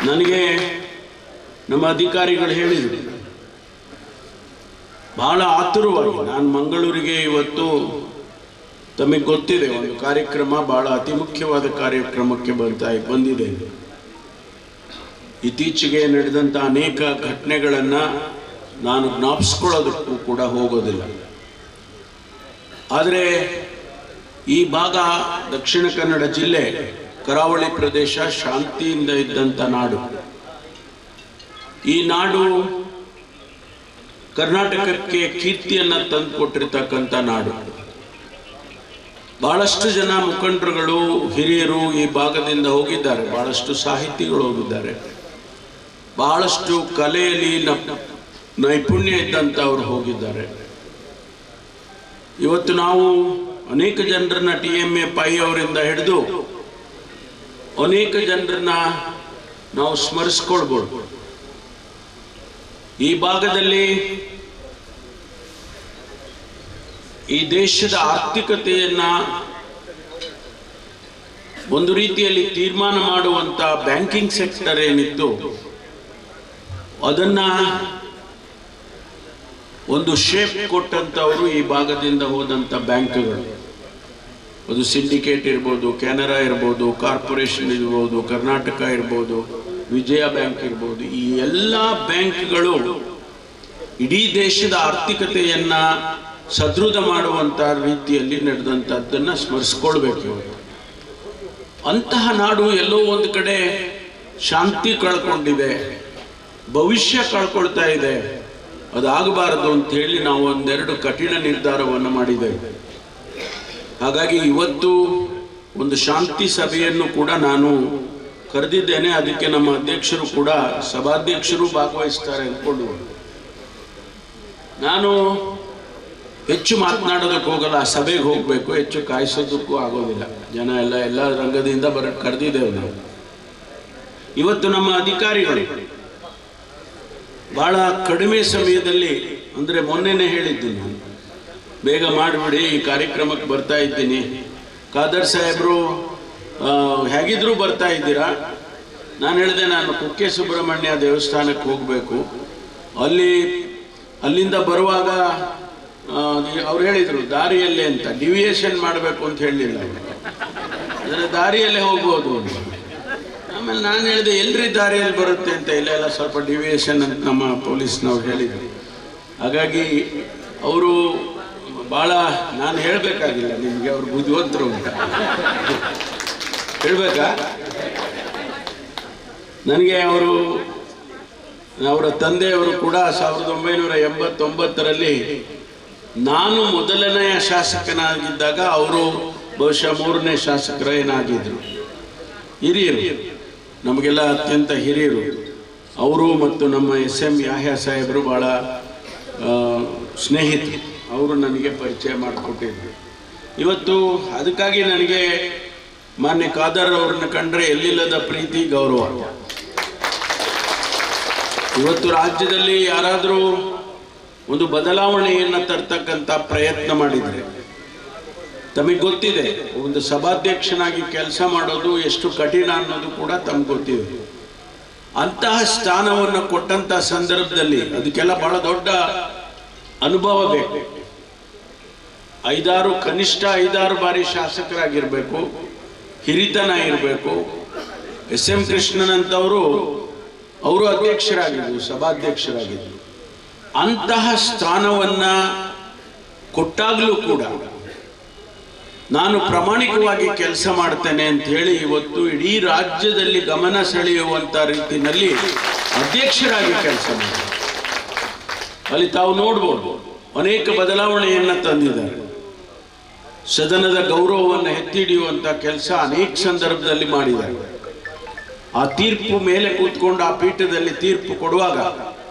ನನಗೆ ನಮ್ಮ ಅಧಿಕಾರಿಗಳು ಹೇಳಿದರು, ಬಹಳ ಆತುರವಾಗಿ ನಾನು ಮಂಗಳೂರಿಗೆ ಇವತ್ತು, ತಮಗೆ ಗೊತ್ತಿದೆ, ಒಂದು ಕಾರ್ಯಕ್ರಮ, ಬಹಳ ಅತಿ ಮುಖ್ಯವಾದ ಕಾರ್ಯಕ್ರಮಕ್ಕೆ ಬಂದಿದೆ. ಇತ್ತೀಚೆಗೆ ನಡೆದಂಥ ಅನೇಕ ಘಟನೆಗಳನ್ನು ನಾನು ಜ್ಞಾಪಿಸ್ಕೊಳ್ಳೋದಕ್ಕೂ ಕೂಡ ಹೋಗೋದಿಲ್ಲ. ಆದರೆ ಈ ಭಾಗ ದಕ್ಷಿಣ ಕನ್ನಡ ಜಿಲ್ಲೆ, ಕರಾವಳಿ ಪ್ರದೇಶ ಶಾಂತಿಯಿಂದ ಇದ್ದಂಥ ನಾಡು. ಈ ನಾಡು ಕರ್ನಾಟಕಕ್ಕೆ ಕೀರ್ತಿಯನ್ನು ತಂದುಕೊಟ್ಟಿರ್ತಕ್ಕಂಥ ನಾಡು. ಬಹಳಷ್ಟು ಜನ ಮುಖಂಡರುಗಳು, ಹಿರಿಯರು ಈ ಭಾಗದಿಂದ ಹೋಗಿದ್ದಾರೆ. ಬಹಳಷ್ಟು ಸಾಹಿತಿಗಳು ಹೋಗಿದ್ದಾರೆ. ಬಹಳಷ್ಟು ಕಲೆಯಲ್ಲಿ ನೈಪುಣ್ಯ ಇದ್ದಂಥವ್ರು ಹೋಗಿದ್ದಾರೆ. ಇವತ್ತು ನಾವು ಅನೇಕ ಜನರನ್ನ TMA ಪೈ ಅವರಿಂದ ಹಿಡಿದು ಅನೇಕ ಜನರನ್ನ ನಾವು ಸ್ಮರಿಸ್ಕೊಳ್ಬೋದು. ಈ ಭಾಗದಲ್ಲಿ ಈ ದೇಶದ ಆರ್ಥಿಕತೆಯನ್ನ ಒಂದು ರೀತಿಯಲ್ಲಿ ತೀರ್ಮಾನ ಮಾಡುವಂತ ಬ್ಯಾಂಕಿಂಗ್ ಸೆಕ್ಟರ್ ಏನಿತ್ತು, ಅದನ್ನ ಒಂದು ಶೇಪ್ ಕೊಟ್ಟಂತವರು ಈ ಭಾಗದಿಂದ ಹೋದಂಥ ಬ್ಯಾಂಕ್ಗಳು. ಅದು ಸಿಂಡಿಕೇಟ್ ಇರ್ಬೋದು, ಕೆನರಾ ಇರ್ಬೋದು, ಕಾರ್ಪೊರೇಷನ್ ಇರ್ಬೋದು, ಕರ್ನಾಟಕ ಇರ್ಬೋದು, ವಿಜಯ ಬ್ಯಾಂಕ್ ಇರ್ಬೋದು. ಈ ಎಲ್ಲ ಬ್ಯಾಂಕ್ಗಳು ಇಡೀ ದೇಶದ ಆರ್ಥಿಕತೆಯನ್ನ ಸದೃಢ ಮಾಡುವಂಥ ರೀತಿಯಲ್ಲಿ ನಡೆದಂಥದ್ದನ್ನು ಸ್ಮರಿಸ್ಕೊಳ್ಬೇಕು. ಅಂತಹ ನಾಡು ಎಲ್ಲೋ ಒಂದು ಕಡೆ ಶಾಂತಿ ಕಳ್ಕೊಂಡಿದೆ, ಭವಿಷ್ಯ ಕಳ್ಕೊಳ್ತಾ ಇದೆ. ಅದಾಗಬಾರದು ಅಂತ ಹೇಳಿ ನಾವು ಒಂದೆರಡು ಕಠಿಣ ನಿರ್ಧಾರವನ್ನು ಮಾಡಿದ್ದೇವೆ. ಹಾಗಾಗಿ ಇವತ್ತು ಒಂದು ಶಾಂತಿ ಸಭೆಯನ್ನು ಕೂಡ ನಾನು ಕರೆದಿದ್ದೇನೆ. ಅದಕ್ಕೆ ನಮ್ಮ ಅಧ್ಯಕ್ಷರು ಕೂಡ, ಸಭಾಧ್ಯಕ್ಷರು ಭಾಗವಹಿಸ್ತಾರೆ ಅಂದ್ಕೊಂಡು ನಾನು ಹೆಚ್ಚು ಮಾತನಾಡೋದಕ್ಕೆ ಹೋಗಲ್ಲ. ಆ ಸಭೆಗೆ ಹೋಗಬೇಕು, ಹೆಚ್ಚು ಕಾಯಿಸೋದಕ್ಕೂ ಆಗೋದಿಲ್ಲ. ಜನ ಎಲ್ಲ ರಂಗದಿಂದ ಕರೆದಿದ್ದೇವೆ ನಾವು. ಇವತ್ತು ನಮ್ಮ ಅಧಿಕಾರಿಗಳು ಬಹಳ ಕಡಿಮೆ ಸಮಯದಲ್ಲಿ, ಅಂದರೆ ಮೊನ್ನೆನೇ ಹೇಳಿದ್ದೀನಿ ನಾನು, ಬೇಗ ಮಾಡಿಬಿಡಿ, ಈ ಕಾರ್ಯಕ್ರಮಕ್ಕೆ ಬರ್ತಾ ಇದ್ದೀನಿ. ಖಾದರ್ ಸಾಹೇಬರು ಹೇಗಿದ್ರು ಬರ್ತಾ ಇದ್ದೀರಾ? ನಾನು ಹೇಳಿದೆ, ನಾನು ಕುಕ್ಕೆ ಸುಬ್ರಹ್ಮಣ್ಯ ದೇವಸ್ಥಾನಕ್ಕೆ ಹೋಗಬೇಕು. ಅಲ್ಲಿಂದ ಬರುವಾಗ ಅವ್ರು ಹೇಳಿದರು ದಾರಿಯಲ್ಲೇ ಅಂತ, ಡಿವಿಯೇಷನ್ ಮಾಡಬೇಕು ಅಂತ ಹೇಳಲಿಲ್ಲ. ಅಂದರೆ ದಾರಿಯಲ್ಲೇ ಹೋಗ್ಬೋದು ಅಂತ. ಆಮೇಲೆ ನಾನು ಹೇಳಿದೆ, ಎಲ್ರಿ ದಾರಿಯಲ್ಲಿ ಬರುತ್ತೆ ಅಂತ. ಇಲ್ಲ ಸ್ವಲ್ಪ ಡಿವಿಯೇಷನ್ ಅಂತ ನಮ್ಮ ಪೊಲೀಸ್ನವ್ರು ಹೇಳಿದರು. ಹಾಗಾಗಿ ಅವರು ಭಾಳ, ನಾನು ಹೇಳಬೇಕಾಗಿಲ್ಲ ನಿಮಗೆ, ಅವ್ರು ಬುದ್ಧಿವಂತರು ಅಂತ ಹೇಳ್ಬೇಕಾ? ನನಗೆ ಅವರ ತಂದೆಯವರು ಕೂಡ 1989ರಲ್ಲಿ ನಾನು ಮೊದಲನೆಯ ಶಾಸಕನಾಗಿದ್ದಾಗ ಅವರು ಬಹುಶಃ 3ನೇ ಶಾಸಕರೇನಾಗಿದ್ದರು. ಹಿರಿಯರು, ನಮಗೆಲ್ಲ ಅತ್ಯಂತ ಹಿರಿಯರು ಅವರು. ಮತ್ತು ನಮ್ಮ SM ಯಾಹ್ಯ ಸಾಹೇಬರು ಭಾಳ ಸ್ನೇಹಿತರು. ಅವರು ನನಗೆ ಪರಿಚಯ ಮಾಡಿಕೊಟ್ಟಿದ್ರು. ಇವತ್ತು ಅದಕ್ಕಾಗಿ ನನಗೆ ಮಾನ್ಯ ಖಾದರ್ ಅವ್ರನ್ನ ಕಂಡ್ರೆ ಎಲ್ಲಿಲ್ಲದ ಪ್ರೀತಿ ಗೌರವ. ಇವತ್ತು ರಾಜ್ಯದಲ್ಲಿ ಯಾರಾದರೂ ಒಂದು ಬದಲಾವಣೆಯನ್ನು ತರ್ತಕ್ಕಂಥ ಪ್ರಯತ್ನ ಮಾಡಿದರೆ, ತಮಗೆ ಗೊತ್ತಿದೆ ಒಂದು ಸಭಾಧ್ಯಕ್ಷನಾಗಿ ಕೆಲಸ ಮಾಡೋದು ಎಷ್ಟು ಕಠಿಣ ಅನ್ನೋದು ಕೂಡ ತಮಗೆ ಗೊತ್ತಿದೆ. ಅಂತಹ ಸ್ಥಾನವನ್ನು ಕೊಟ್ಟಂತ ಸಂದರ್ಭದಲ್ಲಿ ಅದಕ್ಕೆಲ್ಲ ಬಹಳ ದೊಡ್ಡ ಅನುಭವ ಬೇಕು. ಕನಿಷ್ಠ 5-6 ಬಾರಿ ಶಾಸಕರಾಗಿರ್ಬೇಕು, ಹಿರಿತನ ಇರಬೇಕು. SM ಕೃಷ್ಣನ್ ಅಂತವರು ಅಧ್ಯಕ್ಷರಾಗಿದ್ರು, ಸಭಾಧ್ಯಕ್ಷರಾಗಿದ್ರು. ಅಂತಹ ಸ್ಥಾನವನ್ನ ಕೊಟ್ಟಾಗಲೂ ಕೂಡ ನಾನು ಪ್ರಾಮಾಣಿಕವಾಗಿ ಕೆಲಸ ಮಾಡ್ತೇನೆ ಅಂತ ಹೇಳಿ ಇವತ್ತು ಇಡೀ ರಾಜ್ಯದಲ್ಲಿ ಗಮನ ಸೆಳೆಯುವಂತ ರೀತಿಯಲ್ಲಿ ಅಧ್ಯಕ್ಷರಾಗಿ ಕೆಲಸ ಮಾಡಿದ್ದಾರೆ. ಅಲ್ಲಿ ತಾವು ನೋಡ್ಬೋದು ಅನೇಕ ಬದಲಾವಣೆಯನ್ನ ತಂದಿದ್ದಾರೆ. ಸದನದ ಗೌರವವನ್ನು ಎತ್ತಿ ಹಿಡಿಯುವಂತ ಕೆಲಸ ಅನೇಕ ಸಂದರ್ಭದಲ್ಲಿ ಮಾಡಿದ್ದಾರೆ. ಆ ತೀರ್ಪು ಮೇಲೆ ಕೂತ್ಕೊಂಡು ಆ ಪೀಠದಲ್ಲಿ ತೀರ್ಪು ಕೊಡುವಾಗ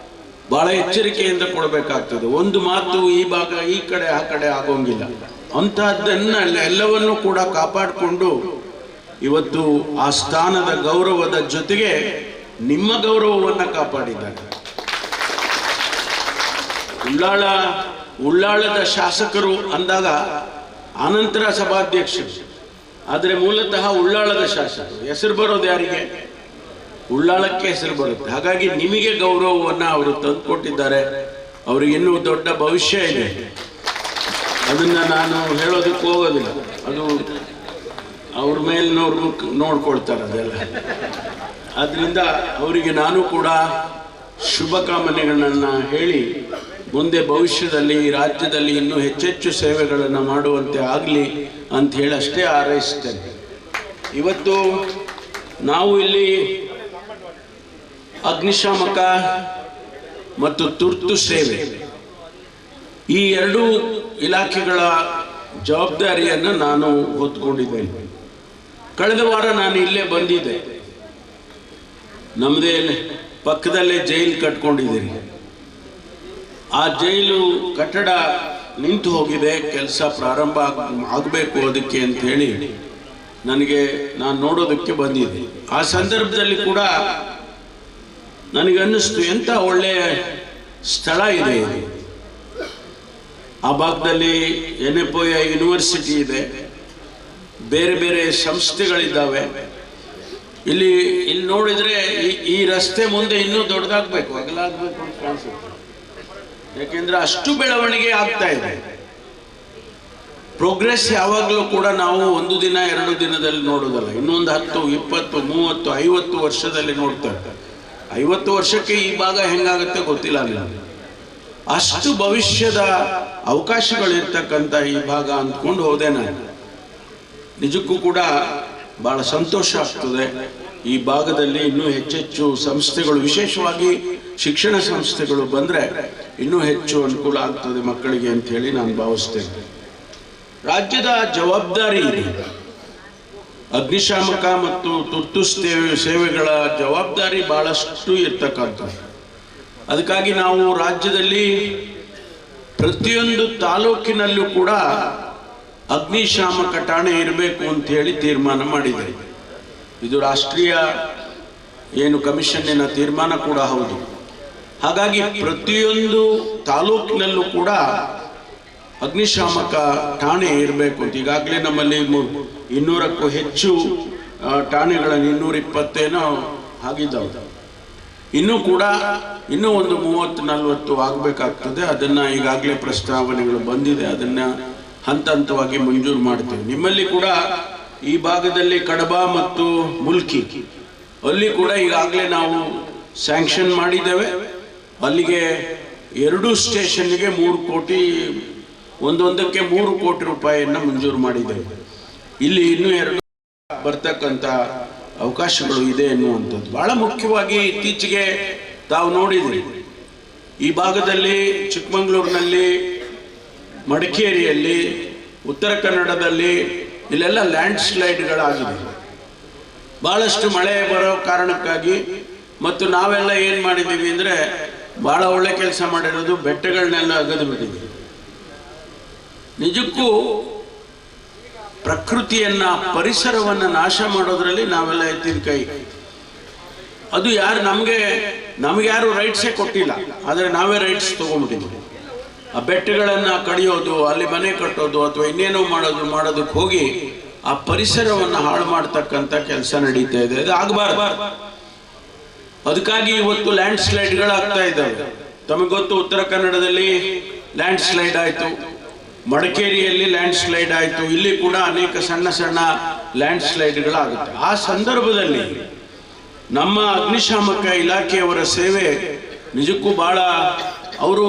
ಬಹಳ ಎಚ್ಚರಿಕೆಯಿಂದ ಕೊಡಬೇಕಾಗ್ತದೆ. ಒಂದು ಮಾತು ಈ ಭಾಗ ಈ ಕಡೆ ಆ ಕಡೆ ಆಗೋಂಗಿಲ್ಲ. ಅಂತಹದ್ದನ್ನ ಎಲ್ಲವನ್ನೂ ಕೂಡ ಕಾಪಾಡಿಕೊಂಡು ಇವತ್ತು ಆ ಸ್ಥಾನದ ಗೌರವದ ಜೊತೆಗೆ ನಿಮ್ಮ ಗೌರವವನ್ನು ಕಾಪಾಡಿದ್ದಾರೆ. ಉಳ್ಳಾಳದ ಶಾಸಕರು ಅಂದಾಗ ಆನಂತರ ಸಭಾಧ್ಯಕ್ಷರು, ಆದರೆ ಮೂಲತಃ ಉಳ್ಳಾಳದ ಶಾಸಕರು. ಹೆಸರು ಬರೋದು ಯಾರಿಗೆ? ಉಳ್ಳಾಳಕ್ಕೆ ಹೆಸರು ಬರುತ್ತೆ. ಹಾಗಾಗಿ ನಿಮಗೆ ಗೌರವವನ್ನು ಅವರು ತಂದುಕೊಟ್ಟಿದ್ದಾರೆ. ಅವರಿಗೆ ಇನ್ನೂ ದೊಡ್ಡ ಭವಿಷ್ಯ ಇದೆ. ಅದನ್ನ ನಾನು ಹೇಳೋದಕ್ಕೆ ಹೋಗೋದಿಲ್ಲ, ಅದು ಅವ್ರ ಮೇಲಿನವ್ರು ನೋಡ್ಕೊಳ್ತಾರೆ ಅದೆಲ್ಲ. ಆದ್ರಿಂದ ಅವರಿಗೆ ನಾನು ಕೂಡ ಶುಭಕಾಮನೆಗಳನ್ನ ಹೇಳಿ ಮುಂದೆ ಭವಿಷ್ಯದಲ್ಲಿ ಈ ರಾಜ್ಯದಲ್ಲಿ ಇನ್ನೂ ಹೆಚ್ಚೆಚ್ಚು ಸೇವೆಗಳನ್ನು ಮಾಡುವಂತೆ ಆಗಲಿ ಅಂತ ಹೇಳಿ ಅಷ್ಟೇ ಹಾರೈಸ್ತೇನೆ. ಇವತ್ತು ನಾವು ಇಲ್ಲಿ ಅಗ್ನಿಶಾಮಕ ಮತ್ತು ತುರ್ತು ಸೇವೆ ಈ ಎರಡೂ ಇಲಾಖೆಗಳ ಜವಾಬ್ದಾರಿಯನ್ನು ನಾನು ಹೊತ್ಕೊಂಡಿದ್ದೇನೆ. ಕಳೆದ ವಾರ ನಾನು ಇಲ್ಲೇ ಬಂದಿದ್ದೆ. ನಮ್ಮದೇ ಪಕ್ಕದಲ್ಲೇ ಜೈಲು ಕಟ್ಕೊಂಡಿದ್ದೀರಿ. ಆ ಜೈಲು ಕಟ್ಟಡ ನಿಂತು ಹೋಗಿದೆ, ಕೆಲಸ ಪ್ರಾರಂಭ ಆಗಬೇಕು ಅದಕ್ಕೆ ಅಂತ ಹೇಳಿ ನಾನು ನೋಡೋದಕ್ಕೆ ಬಂದಿದ್ದೆ. ಆ ಸಂದರ್ಭದಲ್ಲಿ ಕೂಡ ನನಗನ್ನಿಸ್ತು ಎಂಥ ಒಳ್ಳೆಯ ಸ್ಥಳ ಇದೆ ಇದು. ಆ ಭಾಗದಲ್ಲಿ NFOI ಯೂನಿವರ್ಸಿಟಿ ಇದೆ, ಬೇರೆ ಬೇರೆ ಸಂಸ್ಥೆಗಳಿದ್ದಾವೆ. ಇಲ್ಲಿ ನೋಡಿದ್ರೆ ಈ ರಸ್ತೆ ಮುಂದೆ ಇನ್ನೂ ದೊಡ್ಡದಾಗಬೇಕು, ಅಗಲಾಗಬೇಕು ಅಂತ ಕಾಣಿಸುತ್ತೆ. ಯಾಕೆಂದ್ರೆ ಅಷ್ಟು ಬೆಳವಣಿಗೆ ಆಗ್ತಾ ಇದೆ. ಪ್ರೋಗ್ರೆಸ್ ಯಾವಾಗಲೂ ಕೂಡ ನಾವು ಒಂದು ದಿನ 2 ದಿನದಲ್ಲಿ ನೋಡೋದಲ್ಲ, ಇನ್ನೊಂದು 10, 20, 30, 50 ವರ್ಷದಲ್ಲಿ ನೋಡ್ತೇವೆ. 50 ವರ್ಷಕ್ಕೆ ಈ ಭಾಗ ಹೆಂಗಾಗುತ್ತೆ ಗೊತ್ತಿಲ್ಲ. ಅಷ್ಟು ಭವಿಷ್ಯದ ಅವಕಾಶಗಳಿರ್ತಕ್ಕಂಥ ಈ ಭಾಗ ಅಂದ್ಕೊಂಡು ಹೋದೆ ನಾನು. ನಿಜಕ್ಕೂ ಕೂಡ ಬಹಳ ಸಂತೋಷ ಆಗ್ತದೆ. ಈ ಭಾಗದಲ್ಲಿ ಇನ್ನೂ ಹೆಚ್ಚೆಚ್ಚು ಸಂಸ್ಥೆಗಳು, ವಿಶೇಷವಾಗಿ ಶಿಕ್ಷಣ ಸಂಸ್ಥೆಗಳು ಬಂದರೆ ಇನ್ನೂ ಹೆಚ್ಚು ಅನುಕೂಲ ಆಗ್ತದೆ ಮಕ್ಕಳಿಗೆ ಅಂತ ಹೇಳಿ ನಾನು ಭಾವಿಸ್ತೇನೆ. ರಾಜ್ಯದ ಜವಾಬ್ದಾರಿ ಇದೆ. ಅಗ್ನಿಶಾಮಕ ಮತ್ತು ತುರ್ತು ಸೇವೆಗಳ ಜವಾಬ್ದಾರಿ ಬಹಳಷ್ಟು ಇರ್ತಕ್ಕಂಥದ್ದು. ಅದಕ್ಕಾಗಿ ನಾವು ರಾಜ್ಯದಲ್ಲಿ ಪ್ರತಿಯೊಂದು ತಾಲೂಕಿನಲ್ಲೂ ಕೂಡ ಅಗ್ನಿಶಾಮಕ ಠಾಣೆ ಇರಬೇಕು ಅಂತ ಹೇಳಿ ತೀರ್ಮಾನ ಮಾಡಿದೆ. ಇದು ರಾಷ್ಟ್ರೀಯ ಕಮಿಷನ್ನಿನ ತೀರ್ಮಾನ ಕೂಡ ಹೌದು. ಹಾಗಾಗಿ ಪ್ರತಿಯೊಂದು ತಾಲೂಕಿನಲ್ಲೂ ಕೂಡ ಅಗ್ನಿಶಾಮಕ ಠಾಣೆ ಇರಬೇಕು ಅಂತ. ಈಗಾಗಲೇ ನಮ್ಮಲ್ಲಿ 200ಕ್ಕೂ ಹೆಚ್ಚು ಠಾಣೆಗಳನ್ನು 220 ಆಗಿದ್ದಾವೆ. ಇನ್ನೂ ಒಂದು 30-40 ಆಗಬೇಕಾಗ್ತದೆ. ಅದನ್ನು ಈಗಾಗಲೇ ಪ್ರಸ್ತಾವನೆಗಳು ಬಂದಿದೆ, ಅದನ್ನು ಹಂತ ಹಂತವಾಗಿ ಮಂಜೂರು ಮಾಡ್ತೇವೆ. ನಿಮ್ಮಲ್ಲಿ ಕೂಡ ಈ ಭಾಗದಲ್ಲಿ ಕಡಬ ಮತ್ತು ಮುಲ್ಕಿ ಅಲ್ಲಿ ಕೂಡ ಈಗಾಗಲೇ ನಾವು ಸ್ಯಾಂಕ್ಷನ್ ಮಾಡಿದ್ದೇವೆ. ಅಲ್ಲಿಗೆ 2 ಸ್ಟೇಷನ್ಗೆ 3 ಕೋಟಿ, ಒಂದೊಂದಕ್ಕೆ 3 ಕೋಟಿ ರೂಪಾಯಿಯನ್ನು ಮಂಜೂರು ಮಾಡಿದ್ದೇವೆ. ಇಲ್ಲಿ ಇನ್ನೂ 2 ಬರ್ತಕ್ಕಂಥ ಅವಕಾಶಗಳು ಇದೆ ಎನ್ನುವಂಥದ್ದು. ಬಹಳ ಮುಖ್ಯವಾಗಿ ಇತ್ತೀಚೆಗೆ ತಾವು ನೋಡಿದ್ರಿ, ಈ ಭಾಗದಲ್ಲಿ ಚಿಕ್ಕಮಗಳೂರಿನಲ್ಲಿ, ಮಡಿಕೇರಿಯಲ್ಲಿ, ಉತ್ತರ ಕನ್ನಡದಲ್ಲಿ ಇಲ್ಲೆಲ್ಲ ಲ್ಯಾಂಡ್ ಸ್ಲೈಡ್ಗಳಾಗಿದೆ. ಬಹಳಷ್ಟು ಮಳೆ ಬರೋ ಕಾರಣಕ್ಕಾಗಿ ಮತ್ತು ನಾವೆಲ್ಲ ಏನು ಮಾಡಿದ್ದೀವಿ ಅಂದರೆ ಭಾಳ ಒಳ್ಳೆ ಕೆಲಸ ಮಾಡಿರೋದು, ಬೆಟ್ಟಗಳನ್ನೆಲ್ಲ ಅಗದು ಬಿಟ್ಟಿದ್ದೀವಿ. ನಿಜಕ್ಕೂ ಪ್ರಕೃತಿಯನ್ನ, ಪರಿಸರವನ್ನ ನಾಶ ಮಾಡೋದ್ರಲ್ಲಿ ನಾವೆಲ್ಲ ಎತ್ತಿದ ಕೈ. ಅದು ಯಾರು ನಮ್ಗೆ ಯಾರು ರೈಟ್ಸೇ ಕೊಟ್ಟಿಲ್ಲ, ಆದರೆ ನಾವೇ ರೈಟ್ಸ್ ತಗೊಂಡ್ಬಿಟ್ಟಿದ್ವಿ. ಆ ಬೆಟ್ಟಗಳನ್ನ ಕಡಿಯೋದು, ಅಲ್ಲಿ ಮನೆ ಕಟ್ಟೋದು ಅಥವಾ ಇನ್ನೇನೋ ಮಾಡೋದಕ್ಕೆ ಹೋಗಿ ಆ ಪರಿಸರವನ್ನು ಹಾಳು ಮಾಡ್ತಕ್ಕಂಥ ಕೆಲಸ ನಡೀತಾ ಇದೆ. ಅದು ಆಗಬಾರ್ದು. ಅದಕ್ಕಾಗಿ ಇವತ್ತು ಲ್ಯಾಂಡ್ ಸ್ಲೈಡ್ಗಳಾಗ್ತಾ ಇದ್ದಾವೆ. ತಮಗೆ ಗೊತ್ತು, ಉತ್ತರ ಕನ್ನಡದಲ್ಲಿ ಲ್ಯಾಂಡ್ ಸ್ಲೈಡ್ ಆಯಿತು, ಮಡಿಕೇರಿಯಲ್ಲಿ ಲ್ಯಾಂಡ್ ಸ್ಲೈಡ್ ಆಯಿತು, ಇಲ್ಲಿ ಕೂಡ ಅನೇಕ ಸಣ್ಣ ಸಣ್ಣ ಲ್ಯಾಂಡ್ ಸ್ಲೈಡ್ಗಳಾಗುತ್ತೆ. ಆ ಸಂದರ್ಭದಲ್ಲಿ ನಮ್ಮ ಅಗ್ನಿಶಾಮಕ ಇಲಾಖೆಯವರ ಸೇವೆ ನಿಜಕ್ಕೂ ಬಹಳ, ಅವರು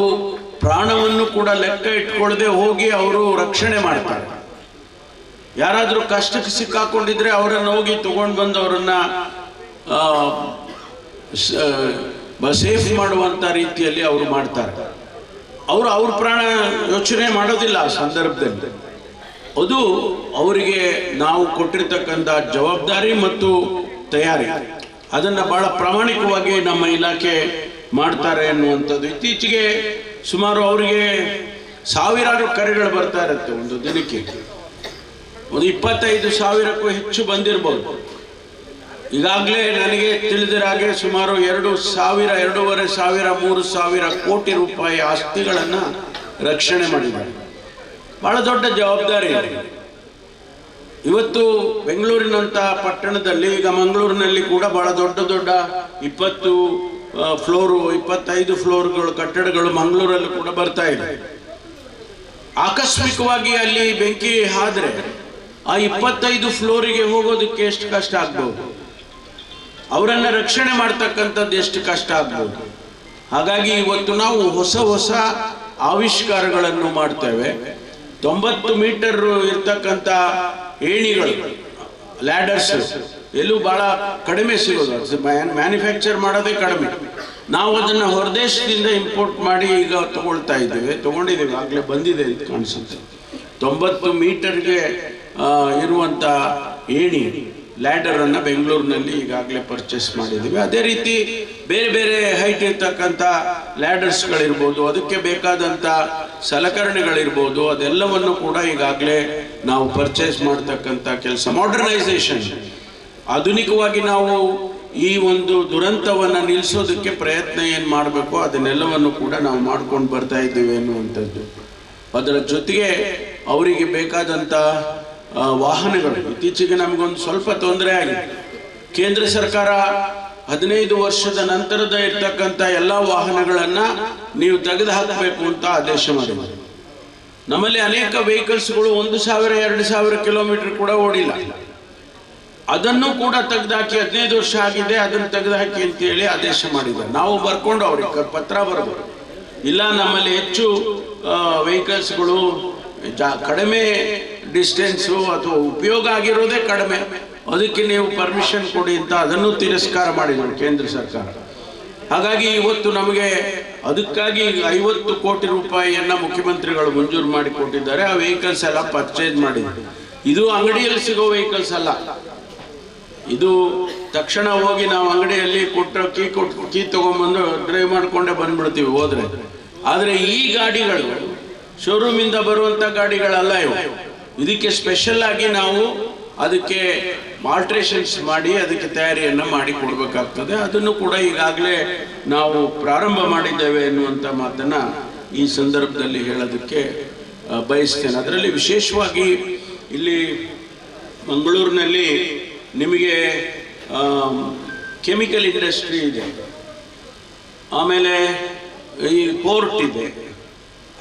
ಪ್ರಾಣವನ್ನು ಕೂಡ ಲೆಕ್ಕ ಇಟ್ಕೊಳ್ಳದೆ ಹೋಗಿ ಅವರು ರಕ್ಷಣೆ ಮಾಡ್ತಾರೆ. ಯಾರಾದರೂ ಕಷ್ಟಕ್ಕೆ ಸಿಕ್ಕಾಕೊಂಡಿದ್ರೆ ಅವರನ್ನು ಹೋಗಿ ತಗೊಂಡು ಬಂದು ಅವರನ್ನ ಸೇಫ್ ಮಾಡುವಂತ ರೀತಿಯಲ್ಲಿ ಅವರು ಮಾಡ್ತಾರೆ. ಅವ್ರ ಪ್ರಾಣ ಯೋಚನೆ ಮಾಡೋದಿಲ್ಲ ಆ ಸಂದರ್ಭದಲ್ಲಿ. ಅದು ಅವರಿಗೆ ನಾವು ಕೊಟ್ಟಿರ್ತಕ್ಕಂಥ ಜವಾಬ್ದಾರಿ ಮತ್ತು ತಯಾರಿ, ಅದನ್ನು ಬಹಳ ಪ್ರಾಮಾಣಿಕವಾಗಿ ನಮ್ಮ ಇಲಾಖೆ ಮಾಡ್ತಾರೆ ಅನ್ನುವಂಥದ್ದು. ಇತ್ತೀಚೆಗೆ ಸುಮಾರು ಅವರಿಗೆ ಸಾವಿರಾರು ಕರೆಗಳು ಬರ್ತಾ ಇರುತ್ತೆ ಒಂದು ದಿನಕ್ಕೆ. ಒಂದು 25,000ಕ್ಕೂ ಹೆಚ್ಚು ಬಂದಿರಬಹುದು. ಈಗಾಗಲೇ ನನಗೆ ತಿಳಿದಿರ ಹಾಗೆ ಸುಮಾರು 2,000, 2,500, 3,000 ಕೋಟಿ ರೂಪಾಯಿ ಆಸ್ತಿಗಳನ್ನು ರಕ್ಷಣೆ ಮಾಡಿದ್ದಾರೆ. ಬಹಳ ದೊಡ್ಡ ಜವಾಬ್ದಾರಿ. ಇವತ್ತು ಬೆಂಗಳೂರಿನಂಥ ಪಟ್ಟಣದಲ್ಲಿ, ಈಗ ಮಂಗಳೂರಿನಲ್ಲಿ ಕೂಡ ಬಹಳ ದೊಡ್ಡ 20 ಫ್ಲೋರು, 25 ಫ್ಲೋರ್ಗಳು ಕಟ್ಟಡಗಳು ಮಂಗಳೂರಲ್ಲೂ ಕೂಡ ಬರ್ತಾ ಇದೆ. ಆಕಸ್ಮಿಕವಾಗಿ ಅಲ್ಲಿ ಬೆಂಕಿ ಆದ್ರೆ ಆ 25 ಫ್ಲೋರಿಗೆ ಹೋಗೋದಕ್ಕೆ ಎಷ್ಟು ಕಷ್ಟ ಆಗ್ಬಹುದು, ಅವರನ್ನ ರಕ್ಷಣೆ ಮಾಡ್ತಕ್ಕಂಥದ್ದು ಎಷ್ಟು ಕಷ್ಟ ಆಗ್ಬಹುದು. ಹಾಗಾಗಿ ಇವತ್ತು ನಾವು ಹೊಸ ಆವಿಷ್ಕಾರಗಳನ್ನು ಮಾಡ್ತೇವೆ. 90 ಮೀಟರ್ ಇರ್ತಕ್ಕಂಥ ಏಣಿಗಳು, ಲ್ಯಾಡರ್ಸ್ ಎಲ್ಲೂ ಬಹಳ ಕಡಿಮೆ ಸಿಗೋದು. ಮ್ಯಾನುಫ್ಯಾಕ್ಚರ್ ಮಾಡೋದೇ ಕಡಿಮೆ. ನಾವು ಅದನ್ನು ಹೊರದೇಶದಿಂದ ಇಂಪೋರ್ಟ್ ಮಾಡಿ ಈಗ ತಗೊಂಡಿದ್ದೇವೆ, ಆಗಲೇ ಬಂದಿದೆ ಅಂತ ಕಾಣಿಸುತ್ತೆ. 90 ಮೀಟರ್ಗೆ ಇರುವಂಥ ಏಣಿ ಲ್ಯಾಡರ್ ಅನ್ನು ಬೆಂಗಳೂರಿನಲ್ಲಿ ಈಗಾಗಲೇ ಪರ್ಚೇಸ್ ಮಾಡಿದ್ದೀವಿ. ಅದೇ ರೀತಿ ಬೇರೆ ಬೇರೆ ಹೈಟ್ ಇರ್ತಕ್ಕಂಥ ಲ್ಯಾಡರ್ಸ್ಗಳಿರ್ಬೋದು, ಅದಕ್ಕೆ ಬೇಕಾದಂಥ ಸಲಕರಣೆಗಳಿರ್ಬೋದು, ಅದೆಲ್ಲವನ್ನು ಕೂಡ ಈಗಾಗಲೇ ನಾವು ಪರ್ಚೇಸ್ ಮಾಡ್ತಕ್ಕಂಥ ಕೆಲಸ. ಮಾಡರ್ನೈಸೇಷನ್, ಆಧುನಿಕವಾಗಿ ನಾವು ಈ ಒಂದು ದುರಂತವನ್ನು ನಿಲ್ಲಿಸೋದಕ್ಕೆ ಪ್ರಯತ್ನ ಏನು ಮಾಡಬೇಕು ಅದನ್ನೆಲ್ಲವನ್ನು ಕೂಡ ನಾವು ಮಾಡ್ಕೊಂಡು ಬರ್ತಾ ಇದ್ದೀವಿ ಅನ್ನುವಂಥದ್ದು. ಅದರ ಜೊತೆಗೆ ಅವರಿಗೆ ಬೇಕಾದಂಥ ವಾಹನಗಳು, ಇತ್ತೀಚೆಗೆ ನಮಗೊಂದು ಸ್ವಲ್ಪ ತೊಂದರೆ ಆಗಿದೆ. ಕೇಂದ್ರ ಸರ್ಕಾರ 15 ವರ್ಷದ ನಂತರದ ಇರ್ತಕ್ಕಂಥ ಎಲ್ಲ ವಾಹನಗಳನ್ನು ನೀವು ತೆಗೆದು ಹಾಕಬೇಕು ಅಂತ ಆದೇಶ ಮಾಡಿದೆ. ನಮ್ಮಲ್ಲಿ ಅನೇಕ ವೆಹಿಕಲ್ಸ್ಗಳು 1,000, 2,000 ಕಿಲೋಮೀಟರ್ ಕೂಡ ಓಡಿಲ್ಲ. ಅದನ್ನು ಕೂಡ ತೆಗೆದುಹಾಕಿ, 15 ವರ್ಷ ಆಗಿದೆ, ಅದನ್ನು ತೆಗೆದುಹಾಕಿ ಅಂತೇಳಿ ಆದೇಶ ಮಾಡಿದ್ದಾರೆ. ನಾವು ಬರ್ಕೊಂಡು ಅವ್ರಿಗೆ ಪತ್ರ ಬರಬಹುದು, ಇಲ್ಲ ನಮ್ಮಲ್ಲಿ ಹೆಚ್ಚು ವೆಹಿಕಲ್ಸ್ಗಳು ಕಡಿಮೆ ಡಿಸ್ಟೆನ್ಸು ಅಥವಾ ಉಪಯೋಗ ಆಗಿರೋದೇ ಕಡಿಮೆ, ಅದಕ್ಕೆ ನೀವು ಪರ್ಮಿಷನ್ ಕೊಡಿ ಅಂತ ಅದನ್ನು ತಿರಸ್ಕಾರ ಮಾಡಿದರು ಕೇಂದ್ರ ಸರ್ಕಾರ. ಹಾಗಾಗಿ ಇವತ್ತು ನಮಗೆ ಅದಕ್ಕಾಗಿ 50 ಕೋಟಿ ರೂಪಾಯಿಯನ್ನು ಮುಖ್ಯಮಂತ್ರಿಗಳು ಮಂಜೂರು ಮಾಡಿ ಕೊಟ್ಟಿದ್ದಾರೆ. ಆ ವೆಹಿಕಲ್ಸ್ ಎಲ್ಲ ಪರ್ಚೇಸ್ ಮಾಡಿದ್ದಾರೆ. ಇದು ಅಂಗಡಿಯಲ್ಲಿ ಸಿಗೋ ವೆಹಿಕಲ್ಸ್ ಅಲ್ಲ, ಇದು ತಕ್ಷಣ ಹೋಗಿ ನಾವು ಅಂಗಡಿಯಲ್ಲಿ ಕೀ ತಗೊಂಡ್ಬಂದು ಡ್ರೈವ್ ಮಾಡಿಕೊಂಡೇ ಬಂದ್ಬಿಡ್ತೀವಿ ಹೋದ್ರೆ. ಆದರೆ ಈ ಗಾಡಿಗಳು ಶೋರೂಮಿಂದ ಬರುವಂಥ ಗಾಡಿಗಳಲ್ಲ ಇವು. ಇದಕ್ಕೆ ಸ್ಪೆಷಲ್ ಆಗಿ ನಾವು ಅದಕ್ಕೆ ಆಲ್ಟ್ರೇಷನ್ಸ್ ಮಾಡಿ ಅದಕ್ಕೆ ತಯಾರಿಯನ್ನು ಮಾಡಿ ಕೊಡಬೇಕಾಗ್ತದೆ. ಅದನ್ನು ಕೂಡ ಈಗಾಗಲೇ ನಾವು ಪ್ರಾರಂಭ ಮಾಡಿದ್ದೇವೆ ಎನ್ನುವಂಥ ಮಾತನ್ನು ಈ ಸಂದರ್ಭದಲ್ಲಿ ಹೇಳೋದಕ್ಕೆ ಬಯಸ್ತೇನೆ. ಅದರಲ್ಲಿ ವಿಶೇಷವಾಗಿ ಇಲ್ಲಿ ಮಂಗಳೂರಿನಲ್ಲಿ ನಿಮಗೆ ಕೆಮಿಕಲ್ ಇಂಡಸ್ಟ್ರಿ ಇದೆ, ಆಮೇಲೆ ಈ ಪೋರ್ಟ್ ಇದೆ.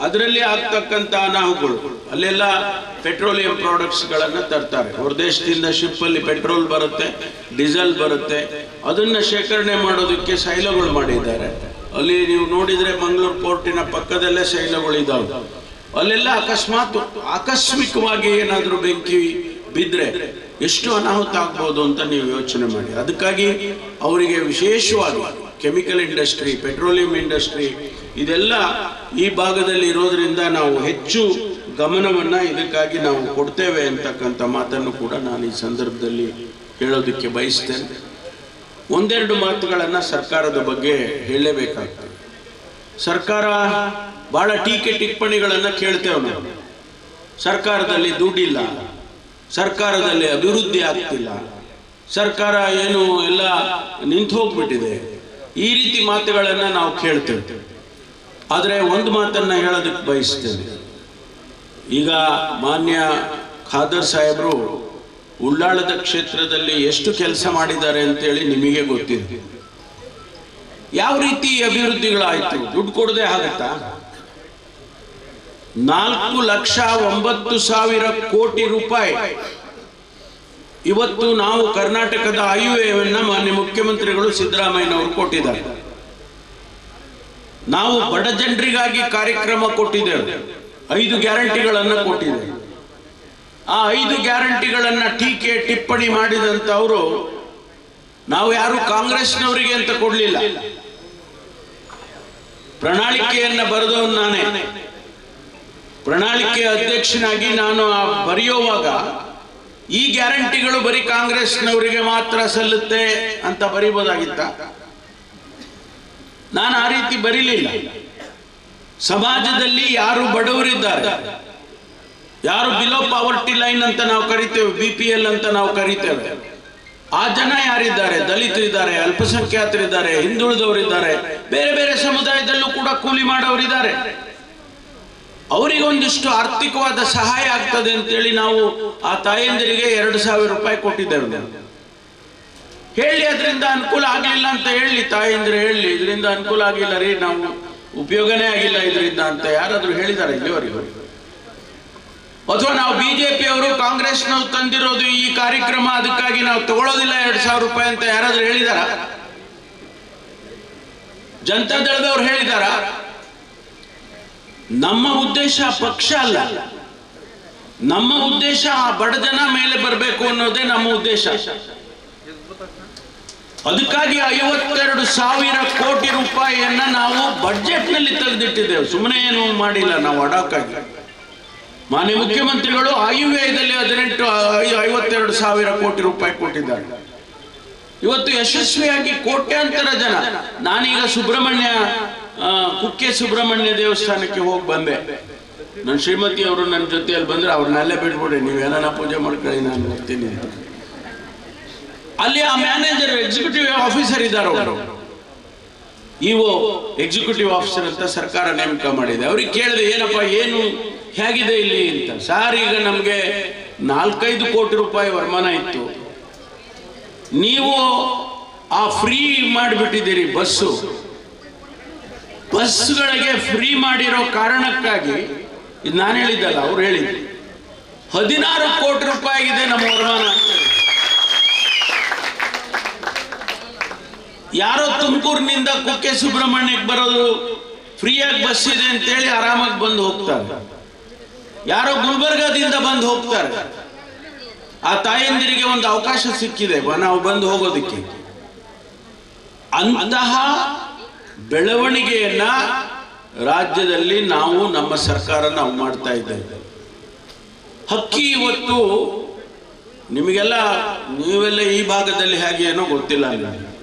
ಅದರಲ್ಲಿ ಆಗ್ತಕ್ಕಂಥ ಅನಾಹುಗಳು, ಅಲ್ಲೆಲ್ಲ ಪೆಟ್ರೋಲಿಯಂ ಪ್ರಾಡಕ್ಟ್ಸ್ಗಳನ್ನು ತರ್ತಾರೆ ಹೊರದೇಶದಿಂದ. ಶಿಪ್ಪಲ್ಲಿ ಪೆಟ್ರೋಲ್ ಬರುತ್ತೆ, ಡೀಸೆಲ್ ಬರುತ್ತೆ, ಅದನ್ನು ಶೇಖರಣೆ ಮಾಡೋದಕ್ಕೆ ಶೈಲಗಳು ಮಾಡಿದ್ದಾರೆ. ಅಲ್ಲಿ ನೀವು ನೋಡಿದರೆ ಮಂಗಳೂರು ಪೋರ್ಟಿನ ಪಕ್ಕದಲ್ಲೇ ಶೈಲಗಳಿದ್ದಾವೆ. ಅಲ್ಲೆಲ್ಲ ಆಕಸ್ಮಿಕವಾಗಿ ಏನಾದರೂ ಬೆಂಕಿ ಬಿದ್ದರೆ ಎಷ್ಟು ಅನಾಹುತ ಆಗ್ಬೋದು ಅಂತ ನೀವು ಯೋಚನೆ ಮಾಡಿ. ಅದಕ್ಕಾಗಿ ಅವರಿಗೆ ವಿಶೇಷವಾಗಿ ಕೆಮಿಕಲ್ ಇಂಡಸ್ಟ್ರಿ, ಪೆಟ್ರೋಲಿಯಂ ಇಂಡಸ್ಟ್ರಿ ಇದೆಲ್ಲ ಈ ಭಾಗದಲ್ಲಿ ಇರೋದ್ರಿಂದ ನಾವು ಹೆಚ್ಚು ಗಮನವನ್ನು ಇದಕ್ಕಾಗಿ ನಾವು ಕೊಡ್ತೇವೆ ಅಂತಕ್ಕಂಥ ಮಾತನ್ನು ಕೂಡ ನಾನು ಈ ಸಂದರ್ಭದಲ್ಲಿ ಹೇಳೋದಕ್ಕೆ ಬಯಸ್ತೇನೆ. ಒಂದೆರಡು ಮಾತುಗಳನ್ನು ಸರ್ಕಾರದ ಬಗ್ಗೆ ಹೇಳಲೇಬೇಕಾಗ್ತದೆ. ಸರ್ಕಾರ ಬಹಳ ಟೀಕೆ ಟಿಪ್ಪಣಿಗಳನ್ನು ಕೇಳ್ತೇವೆ ನಾವು. ಸರ್ಕಾರದಲ್ಲಿ ದುಡ್ಡಿಲ್ಲ, ಸರ್ಕಾರದಲ್ಲಿ ಅಭಿವೃದ್ಧಿ ಆಗ್ತಿಲ್ಲ, ಸರ್ಕಾರ ಏನು ಎಲ್ಲ ನಿಂತು ಹೋಗ್ಬಿಟ್ಟಿದೆ, ಈ ರೀತಿ ಮಾತುಗಳನ್ನು ನಾವು ಕೇಳ್ತೇವೆ. ಆದರೆ ಒಂದು ಮಾತನ್ನು ಹೇಳೋದಕ್ಕೆ ಬಯಸ್ತೇನೆ. ಈಗ ಮಾನ್ಯ ಖಾದರ್ ಸಾಹೇಬರು ಉಳ್ಳಾಳದ ಕ್ಷೇತ್ರದಲ್ಲಿ ಎಷ್ಟು ಕೆಲಸ ಮಾಡಿದ್ದಾರೆ ಅಂತೇಳಿ ನಿಮಗೆ ಗೊತ್ತಿದೆ. ಯಾವ ರೀತಿ ಅಭಿವೃದ್ಧಿಗಳಾಯಿತು? ದುಡ್ಡು ಕೊಡದೆ ಆಗತ್ತಾ? 4,09,000 ಕೋಟಿ ರೂಪಾಯಿ ಇವತ್ತು ನಾವು ಕರ್ನಾಟಕದ ಆಯವ್ಯಯವನ್ನು ಮಾನ್ಯ ಮುಖ್ಯಮಂತ್ರಿಗಳು ಸಿದ್ದರಾಮಯ್ಯನವರು ಕೊಟ್ಟಿದ್ದಾರೆ. ನಾವು ಬಡ ಜನರಿಗಾಗಿ ಕಾರ್ಯಕ್ರಮ ಕೊಟ್ಟಿದ್ದೇವೆ, 5 ಗ್ಯಾರಂಟಿಗಳನ್ನು ಕೊಟ್ಟಿದ್ದೇವೆ. ಆ 5 ಗ್ಯಾರಂಟಿಗಳನ್ನು ಟೀಕೆ ಟಿಪ್ಪಣಿ ಮಾಡಿದಂಥವರು ನಾವು ಯಾರು ಕಾಂಗ್ರೆಸ್ನವರಿಗೆ ಅಂತ ಕೊಡಲಿಲ್ಲ. ಪ್ರಣಾಳಿಕೆಯನ್ನು ಬರೆದವನು ನಾನೇ. ಪ್ರಣಾಳಿಕೆ ಅಧ್ಯಕ್ಷನಾಗಿ ನಾನು ಬರೆಯುವಾಗ ಈ ಗ್ಯಾರಂಟಿಗಳು ಬರೀ ಕಾಂಗ್ರೆಸ್ನವರಿಗೆ ಮಾತ್ರ ಸಲ್ಲುತ್ತೆ ಅಂತ ಬರೀಬೋದಾಗಿತ್ತ? ನಾನು ಆ ರೀತಿ ಬರೀಲಿಲ್ಲ. ಸಮಾಜದಲ್ಲಿ ಯಾರು ಬಡವರಿದ್ದಾರೆ, ಯಾರು ಬಿಲೋ ಪಾವರ್ಟಿ ಲೈನ್ ಅಂತ ನಾವು ಕರಿತೇವೆ, BPL ಅಂತ ನಾವು ಕರಿತೇವೆ, ಆ ಜನ ಯಾರಿದ್ದಾರೆ? ದಲಿತರಿದ್ದಾರೆ, ಅಲ್ಪಸಂಖ್ಯಾತರಿದ್ದಾರೆ, ಹಿಂದುಳಿದವರಿದ್ದಾರೆ, ಬೇರೆ ಬೇರೆ ಸಮುದಾಯದಲ್ಲೂ ಕೂಡ ಕೂಲಿ ಮಾಡೋರಿದ್ದಾರೆ. ಅವರಿಗೊಂದಿಷ್ಟು ಆರ್ಥಿಕವಾದ ಸಹಾಯ ಆಗ್ತದೆ ಅಂತೇಳಿ ನಾವು ಆ ತಾಯಂದಿರಿಗೆ 2,000 ರೂಪಾಯಿ ಕೊಟ್ಟಿದ್ದೇವೆ. ಹೇಳಿ ಅದರಿಂದ ಅನುಕೂಲ ಆಗಲಿಲ್ಲ ಅಂತ ಹೇಳಿ, ತಾಯಂದಿರು ಹೇಳಿ ಇದರಿಂದ ಅನುಕೂಲ ಆಗಿಲ್ಲ ರೀ, ನಾವು ಉಪಯೋಗನೇ ಆಗಿಲ್ಲ ಇದರಿಂದ ಅಂತ ಯಾರಾದ್ರೂ ಹೇಳಿದ್ದಾರೆ ಇಲ್ಲಿವರೆಗೂ? ಅಥವಾ ನಾವು BJP ಅವರು ಕಾಂಗ್ರೆಸ್ನವ್ರು ತಂದಿರೋದು ಈ ಕಾರ್ಯಕ್ರಮ, ಅದಕ್ಕಾಗಿ ನಾವು ತಗೊಳ್ಳೋದಿಲ್ಲ 2,000 ರೂಪಾಯಿ ಅಂತ ಯಾರಾದ್ರೂ ಹೇಳಿದಾರ? ಜನತಾ ದಳದವ್ರು ಹೇಳಿದಾರ? ನಮ್ಮ ಉದ್ದೇಶ ಪಕ್ಷ ಅಲ್ಲ, ನಮ್ಮ ಉದ್ದೇಶ ಆ ಬಡ ಜನ ಮೇಲೆ ಬರಬೇಕು ಅನ್ನೋದೇ ನಮ್ಮ ಉದ್ದೇಶ. ಅದಕ್ಕಾಗಿ 52,000 ಕೋಟಿ ರೂಪಾಯಿಯನ್ನ ನಾವು ಬಡ್ಜೆಟ್ ನಲ್ಲಿ ತೆಗೆದಿಟ್ಟಿದ್ದೇವೆ. ಸುಮ್ಮನೆ ಏನು ಮಾಡಿಲ್ಲ ನಾವು ಅಡಾಕಾಗಿ. ಮಾನ್ಯ ಮುಖ್ಯಮಂತ್ರಿಗಳು ಆಯವ್ಯಯದಲ್ಲಿ 52,000 ಕೋಟಿ ರೂಪಾಯಿ ಕೊಟ್ಟಿದ್ದಾರೆ. ಇವತ್ತು ಯಶಸ್ವಿಯಾಗಿ ಕೋಟ್ಯಾಂತರ ಜನ, ನಾನೀಗ ಕುಕ್ಕೆ ಸುಬ್ರಹ್ಮಣ್ಯ ದೇವಸ್ಥಾನಕ್ಕೆ ಹೋಗಿ ಬಂದೆ. ನನ್ನ ಶ್ರೀಮತಿ ಅವರು ನನ್ನ ಜೊತೆಯಲ್ಲಿ ಬಂದ್ರೆ ಅವ್ರನ್ನೆಲ್ಲೇ ಬಿಟ್ಬಿಡಿ, ನೀವೇನ ಪೂಜೆ ಮಾಡ್ಕೊಳ್ಳಿ, ನಾನು ಬರ್ತೀನಿ. ಅಲ್ಲಿ ಆ ಮ್ಯಾನೇಜರ್, ಎಕ್ಸಿಕ್ಯೂಟಿವ್ ಆಫೀಸರ್ ಇದ್ದಾರೆ, ಅವರು ಇಒ ಎಕ್ಸಿಕ್ಯೂಟಿವ್ ಆಫೀಸರ್ ಅಂತ ಸರ್ಕಾರ ನೇಮಕ ಮಾಡಿದೆ. ಅವ್ರಿಗೆ ಕೇಳಿದೆ, ಏನಪ್ಪ ಏನು ಹೇಗಿದೆ ಇಲ್ಲಿ ಅಂತ. ಸಾರ್, ಈಗ ನಮಗೆ 4-5 ಕೋಟಿ ರೂಪಾಯಿ ವರಮಾನ ಇತ್ತು, ನೀವು ಆ ಫ್ರೀ ಮಾಡಿಬಿಟ್ಟಿದ್ದೀರಿ. ಬಸ್ಗಳಿಗೆ ಫ್ರೀ ಮಾಡಿರೋ ಕಾರಣಕ್ಕಾಗಿ, ಇದು ನಾನು ಹೇಳಿದ್ದಲ್ಲ, ಅವ್ರು ಹೇಳಿದ್ರು, 16 ಕೋಟಿ ರೂಪಾಯಿ ಇದೆ ನಮ್ಮ ವರಮಾನ. ಯಾರೋ ತುಮಕೂರಿನಿಂದ ಕುಕ್ಕೆ ಸುಬ್ರಹ್ಮಣ್ಯಕ್ಕೆ ಬರೋದು ಫ್ರೀಯಾಗಿ ಬಸ್ ಇದೆ ಅಂತೇಳಿ ಆರಾಮಾಗಿ ಬಂದು ಹೋಗ್ತಾರೆ. ಯಾರೋ ಗುಲ್ಬರ್ಗಾದಿಂದ ಬಂದು ಹೋಗ್ತಾರೆ. ಆ ತಾಯಂದಿರಿಗೆ ಒಂದು ಅವಕಾಶ ಸಿಕ್ಕಿದೆ ನಾವು ಬಂದು ಹೋಗೋದಕ್ಕೆ. ಅಂತಹ ಬೆಳವಣಿಗೆಯನ್ನ ರಾಜ್ಯದಲ್ಲಿ ನಾವು, ನಮ್ಮ ಸರ್ಕಾರ ನಾವು ಮಾಡ್ತಾ ಇದ್ದೇವೆ. ಹಕ್ಕಿ ಇವತ್ತು ನಿಮಗೆಲ್ಲ, ನೀವೆಲ್ಲ ಈ ಭಾಗದಲ್ಲಿ ಹೇಗೆ ಏನೋ ಗೊತ್ತಿಲ್ಲ,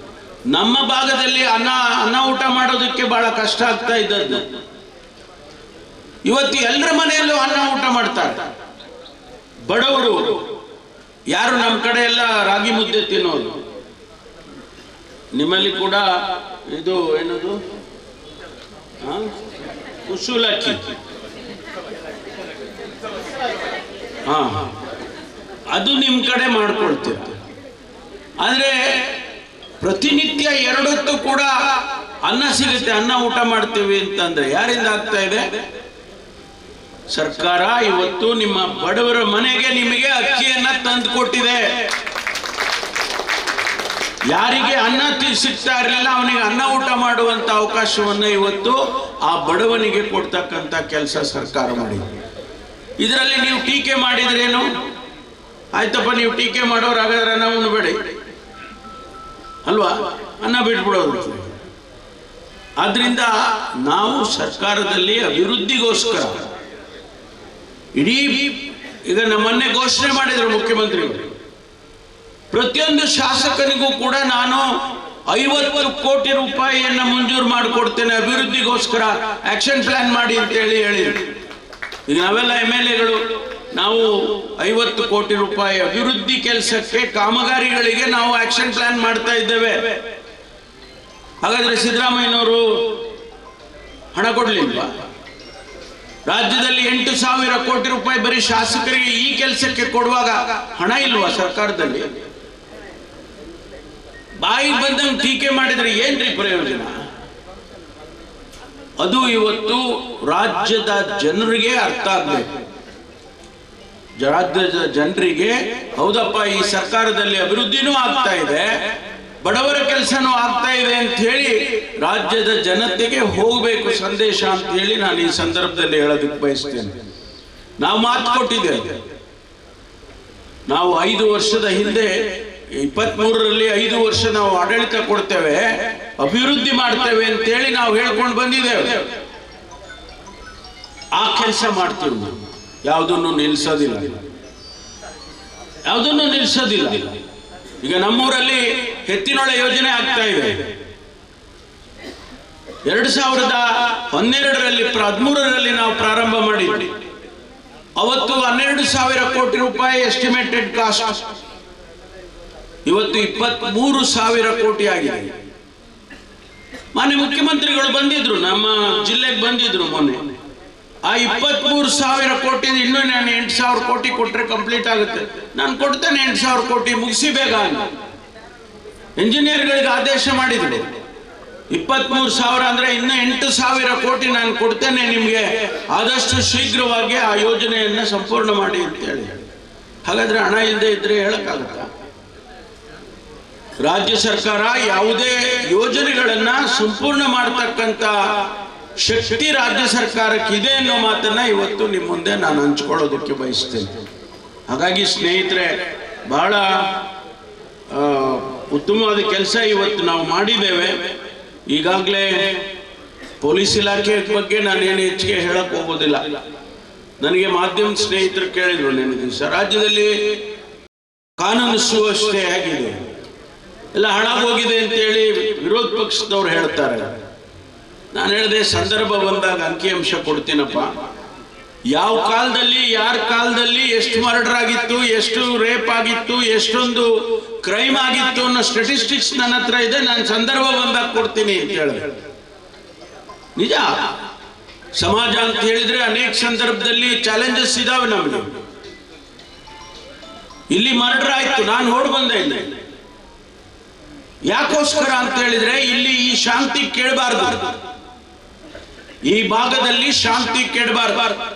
ನಮ್ಮ ಭಾಗದಲ್ಲಿ ಅನ್ನ ಊಟ ಮಾಡೋದಕ್ಕೆ ಬಹಳ ಕಷ್ಟ ಆಗ್ತಾ ಇದ್ದದ್ದು. ಇವತ್ತು ಎಲ್ಲರ ಮನೆಯಲ್ಲೂ ಅನ್ನ ಊಟ ಮಾಡ್ತಾರೆ ಬಡವರು. ಯಾರು ನಮ್ಮ ಕಡೆ ಎಲ್ಲ ರಾಗಿ ಮುದ್ದೆ ತಿನ್ನೋದು, ನಿಮ್ಮಲ್ಲಿ ಕೂಡ ಇದು ಏನದು ಕುಶುಲಕ್ಕಿ, ಅದು ನಿಮ್ಮ ಕಡೆ ಮಾಡ್ಕೊಳ್ತೀರ. ಆದ್ರೆ ಪ್ರತಿನಿತ್ಯ 2 ಹೊತ್ತು ಕೂಡ ಅನ್ನ ಸಿಗುತ್ತೆ, ಅನ್ನ ಊಟ ಮಾಡ್ತೀವಿ ಅಂತಂದ್ರೆ ಯಾರಿಂದ ಆಗ್ತಾ ಇದೆ? ಸರ್ಕಾರ ಇವತ್ತು ನಿಮ್ಮ ಬಡವರ ಮನೆಗೆ ನಿಮಗೆ ಅಕ್ಕಿಯನ್ನ ತಂದು ಕೊಟ್ಟಿದೆ. ಯಾರಿಗೆ ಅನ್ನ ಸಿಗ್ತಾ ಇರಲಿಲ್ಲ ಅವನಿಗೆ ಅನ್ನ ಊಟ ಮಾಡುವಂತ ಅವಕಾಶವನ್ನು ಇವತ್ತು ಆ ಬಡವನಿಗೆ ಕೊಡ್ತಕ್ಕಂತ ಕೆಲಸ ಸರ್ಕಾರ ಮಾಡಿದೆ. ಇದರಲ್ಲಿ ನೀವು ಟೀಕೆ ಮಾಡಿದ್ರೇನು? ಆಯ್ತಪ್ಪ, ನೀವು ಟೀಕೆ ಮಾಡೋರು ಹಾಗಾದ್ರೆ ಅನ್ನ ಉಣ್ಣಬೇಡಿ ಅಲ್ವಾ, ಅನ್ನ ಬಿಟ್ಬಿಡೋದು. ಆದ್ರಿಂದ ನಾವು ಸರ್ಕಾರದಲ್ಲಿ ಅಭಿವೃದ್ಧಿಗೋಸ್ಕರ ಇಡೀ, ಈಗ ನಮ್ಮನ್ನೇ ಘೋಷಣೆ ಮಾಡಿದ್ರು ಮುಖ್ಯಮಂತ್ರಿಗಳು, ಪ್ರತಿಯೊಂದು ಶಾಸಕನಿಗೂ ಕೂಡ ನಾನು 50 ಕೋಟಿ ರೂಪಾಯಿಯನ್ನ ಮಂಜೂರು ಮಾಡಿಕೊಡ್ತೇನೆ ಅಭಿವೃದ್ಧಿಗೋಸ್ಕರ, ಆಕ್ಷನ್ ಪ್ಲಾನ್ ಮಾಡಿ ಅಂತ ಹೇಳಿದ್ರು. ಈಗ ನಾವೆಲ್ಲ MLAಗಳು ನಾವು 50 ಕೋಟಿ ರೂಪಾಯಿ ಅಭಿವೃದ್ಧಿ ಕೆಲಸಕ್ಕೆ ಕಾಮಗಾರಿಗಳಿಗೆ ನಾವು ಆಕ್ಷನ್ ಪ್ಲಾನ್ ಮಾಡ್ತಾ ಇದ್ದೇವೆ. ಹಾಗಾದ್ರೆ ಸಿದ್ದರಾಮಯ್ಯನವರು ಹಣ ಕೊಡ್ಲಿಲ್ವಾ? ರಾಜ್ಯದಲ್ಲಿ 8,000 ಕೋಟಿ ರೂಪಾಯಿ ಬರೀ ಶಾಸಕರಿಗೆ ಈ ಕೆಲಸಕ್ಕೆ ಕೊಡುವಾಗ ಹಣ ಇಲ್ವಾ ಸರ್ಕಾರದಲ್ಲಿ? ಬಾಯಿ ಬಂದಂಗೆ ಟೀಕೆ ಮಾಡಿದ್ರೆ ಏನ್ರಿ ಪ್ರಯೋಜನ? ಅದು ಇವತ್ತು ರಾಜ್ಯದ ಜನರಿಗೆ ಅರ್ಥ ಆಗ್ಬೇಕು. ರಾಜ್ಯದ ಜನರಿಗೆ ಹೌದಪ್ಪ, ಈ ಸರ್ಕಾರದಲ್ಲಿ ಅಭಿವೃದ್ಧಿನೂ ಆಗ್ತಾ ಇದೆ, ಬಡವರ ಕೆಲಸನೂ ಆಗ್ತಾ ಇದೆ ಅಂತ ಹೇಳಿ ರಾಜ್ಯದ ಜನತೆಗೆ ಹೋಗಬೇಕು ಸಂದೇಶ ಅಂತ ಹೇಳಿ ನಾನು ಈ ಸಂದರ್ಭದಲ್ಲಿ ಹೇಳೋದಕ್ಕೆ ಬಯಸ್ತೇನೆ. ನಾವು ಮಾತು ಕೊಟ್ಟಿದ್ದೇವೆ. ನಾವು 5 ವರ್ಷದ ಹಿಂದೆ 23ರಲ್ಲಿ 5 ವರ್ಷ ನಾವು ಆಡಳಿತ ಕೊಡ್ತೇವೆ, ಅಭಿವೃದ್ಧಿ ಮಾಡ್ತೇವೆ ಅಂತೇಳಿ ನಾವು ಹೇಳ್ಕೊಂಡು ಬಂದಿದ್ದೇವೆ. ಆ ಕೆಲಸ ಮಾಡ್ತೀವಿ ನಾವು. ಯಾವುದನ್ನು ನಿಲ್ಲಿಸೋದಿಲ್ಲ. ಈಗ ನಮ್ಮೂರಲ್ಲಿ ಎತ್ತಿನೊಳೆ ಯೋಜನೆ ಆಗ್ತಾ ಇದೆ. 2012ರಲ್ಲಿ 13ರಲ್ಲಿ ನಾವು ಪ್ರಾರಂಭ ಮಾಡಿದ್ವಿ. ಅವತ್ತು 12,000 ಕೋಟಿ ರೂಪಾಯಿ ಎಸ್ಟಿಮೇಟೆಡ್ ಕಾಸ್ಟ್. ಇವತ್ತು 23,000 ಕೋಟಿ ಆಗಿದೆ. ಮಾನ್ಯ ಮುಖ್ಯಮಂತ್ರಿಗಳು ಬಂದಿದ್ರು, ನಮ್ಮ ಜಿಲ್ಲೆಗೆ ಬಂದಿದ್ರು ಮೊನ್ನೆ. ಆ 23,000 ಕೋಟಿ ಇನ್ನೂ ನಾನು 8,000 ಕೋಟಿ ಕೊಟ್ರೆ ಕಂಪ್ಲೀಟ್ ಆಗುತ್ತೆ. ನಾನು ಕೊಡ್ತೇನೆ 8,000 ಕೋಟಿ, ಮುಗಿಸಿ ಬೇಗ. ಇಂಜಿನಿಯರ್ಗಳಿಗೆ ಆದೇಶ ಮಾಡಿದ್ರು, 23,000 ಅಂದ್ರೆ ಇನ್ನು 8,000 ಕೋಟಿ ನಾನು ಕೊಡ್ತೇನೆ ನಿಮ್ಗೆ, ಆದಷ್ಟು ಶೀಘ್ರವಾಗಿ ಆ ಯೋಜನೆಯನ್ನ ಸಂಪೂರ್ಣ ಮಾಡಿ ಅಂತ ಹೇಳಿ. ಹಾಗಾದ್ರೆ ಹಣ ಇಲ್ಲದೆ ಇದ್ರೆ ಹೇಳಕ್ಕಾಗತ್ತ? ರಾಜ್ಯ ಸರ್ಕಾರ ಯಾವುದೇ ಯೋಜನೆಗಳನ್ನ ಸಂಪೂರ್ಣ ಮಾಡತಕ್ಕಂತ ಶಕ್ತಿ ರಾಜ್ಯ ಸರ್ಕಾರಕ್ಕೆ ಇದೆ ಅನ್ನೋ ಮಾತನ್ನ ಇವತ್ತು ನಿಮ್ಮ ಮುಂದೆ ನಾನು ಹಂಚ್ಕೊಳ್ಳೋದಕ್ಕೆ ಬಯಸ್ತೇನೆ. ಹಾಗಾಗಿ ಸ್ನೇಹಿತರೆ, ಬಹಳ ಉತ್ತಮವಾದ ಕೆಲಸ ಇವತ್ತು ನಾವು ಮಾಡಿದ್ದೇವೆ. ಈಗಾಗಲೇ ಪೊಲೀಸ್ ಇಲಾಖೆ ಬಗ್ಗೆ ನಾನೇನು ಹೆಚ್ಚಿಗೆ ಹೇಳಕ್ ಹೋಗೋದಿಲ್ಲ. ನನಗೆ ಮಾಧ್ಯಮ ಸ್ನೇಹಿತರು ಕೇಳಿದ್ರು ನೆನ್ನೆ ದಿವಸ, ರಾಜ್ಯದಲ್ಲಿ ಕಾನೂನು ಸುವ್ಯವಸ್ಥೆ ಆಗಿದೆ, ಎಲ್ಲ ಹಾಳಾಗೋಗಿದೆ ಅಂತೇಳಿ ವಿರೋಧ ಪಕ್ಷದವ್ರು ಹೇಳ್ತಾರೆ. ನಾನು ಹೇಳಿದೆ, ಸಂದರ್ಭ ಬಂದಾಗ ಅಂಕಿಅಂಶ ಕೊಡ್ತೀನಪ್ಪ. ಯಾವ ಕಾಲದಲ್ಲಿ, ಯಾರ ಕಾಲದಲ್ಲಿ ಎಷ್ಟು ಮರ್ಡರ್ ಆಗಿತ್ತು, ಎಷ್ಟು ರೇಪ್ ಆಗಿತ್ತು, ಎಷ್ಟೊಂದು ಕ್ರೈಮ್ ಆಗಿತ್ತು ಅನ್ನೋ ಸ್ಟಾಟಿಸ್ಟಿಕ್ಸ್ ನನ್ನ ಹತ್ರ ಇದೆ. ನಾನು ಸಂದರ್ಭ ಬಂದಾಗ ಕೊಡ್ತೀನಿ ಅಂತ ಹೇಳಿದೆ. ನಿಜ, ಸಮಾಜ ಅಂತ ಹೇಳಿದ್ರೆ ಅನೇಕ ಸಂದರ್ಭದಲ್ಲಿ ಚಾಲೆಂಜಸ್ ಇದಾವೆ ನಮಗೆ. ಇಲ್ಲಿ ಮರ್ಡರ್ ಆಯ್ತು, ನಾನು ಓಡ್ ಬಂದೆ. ಇಲ್ಲಿ ಯಾಕೋಸ್ಕರ ಅಂತ ಹೇಳಿದ್ರೆ ಇಲ್ಲಿ ಈ ಶಾಂತಿ ಕೇಳಬಾರ್ದು, ಈ ಭಾಗದಲ್ಲಿ ಶಾಂತಿ ಕೆಡಬಾರ್ದು.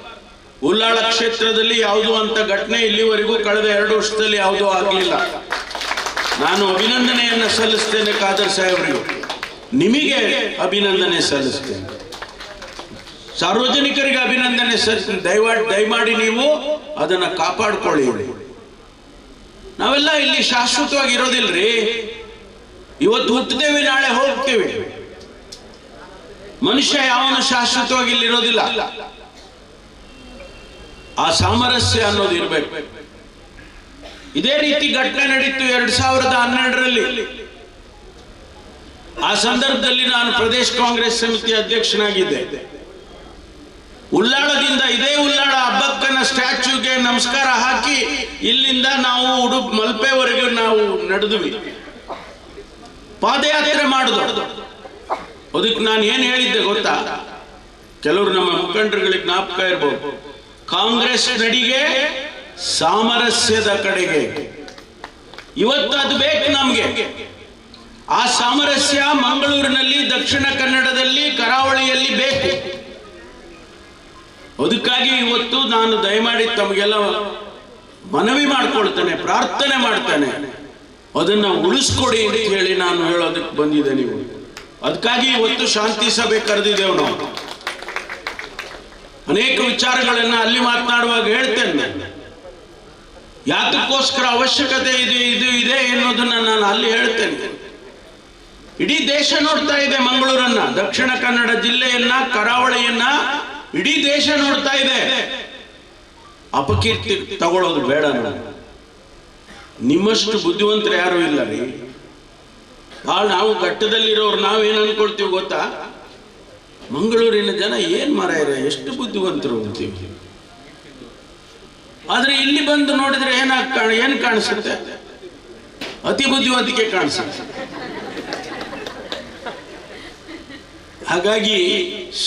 ಉಲ್ಲಾಳ ಕ್ಷೇತ್ರದಲ್ಲಿ ಯಾವುದೋ ಅಂತ ಘಟನೆ ಇಲ್ಲಿವರೆಗೂ ಕಳೆದ 2 ವರ್ಷದಲ್ಲಿ ಯಾವುದೋ ಆಗಲಿಲ್ಲ. ನಾನು ಅಭಿನಂದನೆಯನ್ನ ಸಲ್ಲಿಸ್ತೇನೆ ಖಾದರ್ ಸಾಹೇಬರಿಗೆ, ನಿಮಗೆ ಅಭಿನಂದನೆ ಸಲ್ಲಿಸ್ತೇನೆ, ಸಾರ್ವಜನಿಕರಿಗೆ ಅಭಿನಂದನೆ ಸಲ್ಲಿಸ್ತೇನೆ. ದಯಮಾಡಿ ನೀವು ಅದನ್ನ ಕಾಪಾಡಿಕೊಳ್ಳಿ. ನಾವೆಲ್ಲ ಇಲ್ಲಿ ಶಾಶ್ವತವಾಗಿ ಇರೋದಿಲ್ರಿ. ಇವತ್ತು ಹುಟ್ಟುತ್ತೇವೆ, ನಾಳೆ ಹೋಗ್ತೇವೆ. ಮನುಷ್ಯ ಯಾವನು ಶಾಶ್ವತವಾಗಿ ಇಲ್ಲಿ ಇರೋದಿಲ್ಲ. ಆ ಸಾಮರಸ್ಯ ಅನ್ನೋದು ಇರಬೇಕು. ಇದೇ ರೀತಿ ಘಟನೆ ನಡೀತು 2012ರಲ್ಲಿ. ಆ ಸಂದರ್ಭದಲ್ಲಿ ನಾನು ಪ್ರದೇಶ ಕಾಂಗ್ರೆಸ್ ಸಮಿತಿ ಅಧ್ಯಕ್ಷನಾಗಿದ್ದೆ. ಉಲ್ಲಾಳದಿಂದ, ಇದೇ ಉಲ್ಲಾಳ ಹಬ್ಬಕ್ಕನ ಸ್ಟ್ಯಾಚ್ಯೂಗೆ ನಮಸ್ಕಾರ ಹಾಕಿ ಇಲ್ಲಿಂದ ನಾವು ಉಡುಪಿ ಮಲ್ಪೆವರೆಗೂ ನಾವು ನಡೆದ್ವಿ, ಪಾದಯಾತ್ರೆ ಮಾಡಿದ್ರು. ಅದಕ್ಕೆ ನಾನು ಏನು ಹೇಳಿದ್ದೆ ಗೊತ್ತಾ? ಕೆಲವರು ನಮ್ಮ ಮುಖಂಡರುಗಳಿಗೆ ಜ್ಞಾಪಕ ಇರ್ಬೋದು. ಕಾಂಗ್ರೆಸ್ ನಡಿಗೆ ಸಾಮರಸ್ಯದ ಕಡೆಗೆ. ಇವತ್ತು ಅದು ಬೇಕು ನಮ್ಗೆ. ಆ ಸಾಮರಸ್ಯ ಮಂಗಳೂರಿನಲ್ಲಿ, ದಕ್ಷಿಣ ಕನ್ನಡದಲ್ಲಿ, ಕರಾವಳಿಯಲ್ಲಿ ಬೇಕು. ಅದಕ್ಕಾಗಿ ಇವತ್ತು ನಾನು ದಯಮಾಡಿ ತಮಗೆಲ್ಲ ಮನವಿ ಮಾಡ್ಕೊಳ್ತೇನೆ, ಪ್ರಾರ್ಥನೆ ಮಾಡ್ತೇನೆ, ಅದನ್ನ ಉಳಿಸ್ಕೊಡಿ ಅಂತ ಹೇಳಿ ನಾನು ಹೇಳೋದಕ್ಕೆ ಬಂದಿದ್ದೆ. ನೀವು ಅದಕ್ಕಾಗಿ ಇವತ್ತು ಶಾಂತಿ ಸಭೆ ಕರೆದಿದ್ದೇವೆ. ನಾವು ಅನೇಕ ವಿಚಾರಗಳನ್ನ ಅಲ್ಲಿ ಮಾತನಾಡುವಾಗ ಹೇಳ್ತೇನೆ. ಯಾತಕ್ಕೋಸ್ಕರ ಅವಶ್ಯಕತೆ ಇದೆ ಎನ್ನುವುದನ್ನ ನಾನು ಅಲ್ಲಿ ಹೇಳ್ತೇನೆ. ಇಡೀ ದೇಶ ನೋಡ್ತಾ ಇದೆ ಮಂಗಳೂರನ್ನ, ದಕ್ಷಿಣ ಕನ್ನಡ ಜಿಲ್ಲೆಯನ್ನ, ಕರಾವಳಿಯನ್ನ ಇಡೀ ದೇಶ ನೋಡ್ತಾ ಇದೆ. ಅಪಕೀರ್ತಿ ತಗೊಳ್ಳೋದು ಬೇಡ. ನಿಮ್ಮಷ್ಟು ಬುದ್ಧಿವಂತರು ಯಾರು ಇಲ್ಲ ರೀ. ನಾವು ಘಟ್ಟದಲ್ಲಿರೋರು ನಾವೇನು ಅನ್ಕೊಳ್ತೀವಿ ಗೊತ್ತಾ? ಮಂಗಳೂರಿನ ಜನ ಏನ್ ಮಾರಾಯರೆ ಎಷ್ಟು ಬುದ್ಧಿವಂತರು ಅಂತೀವಿ. ಆದರೆ ಇಲ್ಲಿ ಬಂದು ನೋಡಿದ್ರೆ ಏನು ಕಾಣಿಸುತ್ತೆ? ಅತಿ ಬುದ್ಧಿವಂತಿಕೆ ಕಾಣಿಸುತ್ತೆ. ಹಾಗಾಗಿ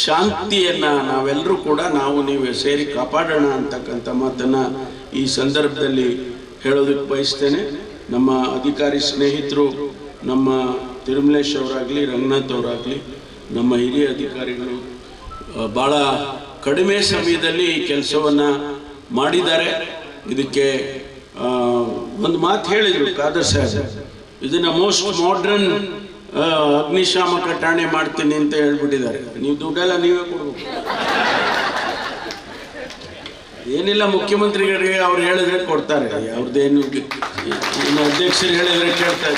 ಶಾಂತಿಯನ್ನ ನಾವೆಲ್ಲರೂ ಕೂಡ ನೀವು ಸೇರಿ ಕಾಪಾಡೋಣ ಅಂತಕ್ಕಂಥ ಮಾತನ್ನ ಈ ಸಂದರ್ಭದಲ್ಲಿ ಹೇಳೋದಕ್ಕೆ ಬಯಸ್ತೇನೆ. ನಮ್ಮ ಅಧಿಕಾರಿ ಸ್ನೇಹಿತರು, ನಮ್ಮ ತಿರುಮಲೇಶ್ ಅವರಾಗಲಿ, ರಂಗನಾಥ್ ಅವರಾಗಲಿ, ನಮ್ಮ ಹಿರಿಯ ಅಧಿಕಾರಿಗಳು ಭಾಳ ಕಡಿಮೆ ಸಮಯದಲ್ಲಿ ಈ ಕೆಲಸವನ್ನು ಮಾಡಿದ್ದಾರೆ. ಇದಕ್ಕೆ ಒಂದು ಮಾತು ಹೇಳಿದರು ಖಾದರ್ ಸಾಹೇಬ್, ಇದನ್ನ ಮೋಸ್ಟ್ ಮಾಡ್ರನ್ ಅಗ್ನಿಶಾಮಕ ಠಾಣೆ ಮಾಡ್ತೀನಿ ಅಂತ ಹೇಳ್ಬಿಟ್ಟಿದ್ದಾರೆ. ನೀವು ದುಡ್ಡೆಲ್ಲ ನೀವೇ ಕೊಡ್ಬೇಕು. ಏನಿಲ್ಲ, ಮುಖ್ಯಮಂತ್ರಿಗಳಿಗೆ ಅವ್ರು ಹೇಳಿದ್ರೆ ಕೊಡ್ತಾರೆ, ಅವ್ರದ್ದೇನು ಇನ್ನು ಅಧ್ಯಕ್ಷರು ಹೇಳಿದ್ರೆ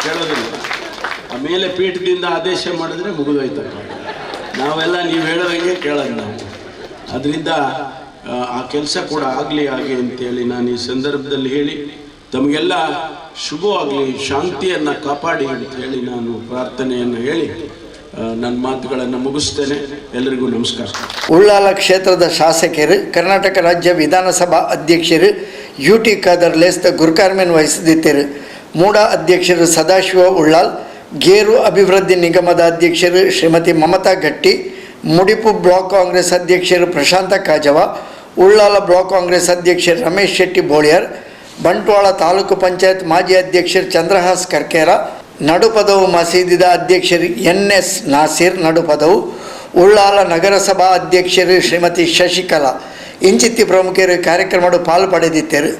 ಕೇಳೋದಿಲ್ಲ. ಆಮೇಲೆ ಪೀಠದಿಂದ ಆದೇಶ ಮಾಡಿದ್ರೆ ಮುಗಿದೋಯ್ತಕ್ಕ. ನಾವೆಲ್ಲ ನೀವು ಹೇಳೋದಂಗೆ ಕೇಳೋದು ನಾವು. ಅದರಿಂದ ಆ ಕೆಲಸ ಕೂಡ ಆಗಲಿ ಹಾಗೆ ಅಂತೇಳಿ ನಾನು ಈ ಸಂದರ್ಭದಲ್ಲಿ ಹೇಳಿ ತಮಗೆಲ್ಲ ಶುಭವಾಗಲಿ, ಶಾಂತಿಯನ್ನು ಕಾಪಾಡಿ ಅಂತ ಹೇಳಿ ನಾನು ಪ್ರಾರ್ಥನೆಯನ್ನು ಹೇಳಿ ನನ್ನ ಮಾತುಗಳನ್ನು ಮುಗಿಸ್ತೇನೆ. ಎಲ್ಲರಿಗೂ ನಮಸ್ಕಾರ. ಉಳ್ಳಾಲ ಕ್ಷೇತ್ರದ ಶಾಸಕರು, ಕರ್ನಾಟಕ ರಾಜ್ಯ ವಿಧಾನಸಭಾ ಅಧ್ಯಕ್ಷರು UT ಖಾದರ್ ಲೇಸ್ತ ಗುರುಕಾರ್ಮೆನ್ ವಹಿಸಿದ್ದರು. ಮೂಡ ಅಧ್ಯಕ್ಷರು ಸದಾಶಿವ ಉಳ್ಳಾಲ್, ಗೇರು ಅಭಿವೃದ್ಧಿ ನಿಗಮದ ಅಧ್ಯಕ್ಷರು ಶ್ರೀಮತಿ ಮಮತಾ ಗಟ್ಟಿ, ಮುಡಿಪು ಬ್ಲಾಕ್ ಕಾಂಗ್ರೆಸ್ ಅಧ್ಯಕ್ಷರು ಪ್ರಶಾಂತ ಕಾಜವ, ಉಳ್ಳಾಲ ಬ್ಲಾಕ್ ಕಾಂಗ್ರೆಸ್ ಅಧ್ಯಕ್ಷರು ರಮೇಶ್ ಶೆಟ್ಟಿ ಬೋಳಿಯರ್, ಬಂಟ್ವಾಳ ತಾಲೂಕು ಪಂಚಾಯತ್ ಮಾಜಿ ಅಧ್ಯಕ್ಷರು ಚಂದ್ರಹಾಸ್ ಕರ್ಕೇರ, ನಡುಪದವು ಮಸೀದಿದ ಅಧ್ಯಕ್ಷರು NS ನಾಸೀರ್ ನಡುಪದವು, ಉಳ್ಳಾಲ ನಗರಸಭಾ ಅಧ್ಯಕ್ಷರು ಶ್ರೀಮತಿ ಶಶಿಕಲಾ ಇಂಚಿತ್ತಿ ಪ್ರಮುಖರು ಕಾರ್ಯಕ್ರಮಗಳು ಪಾಲ್ಪಡೆದಿದ್ದರು.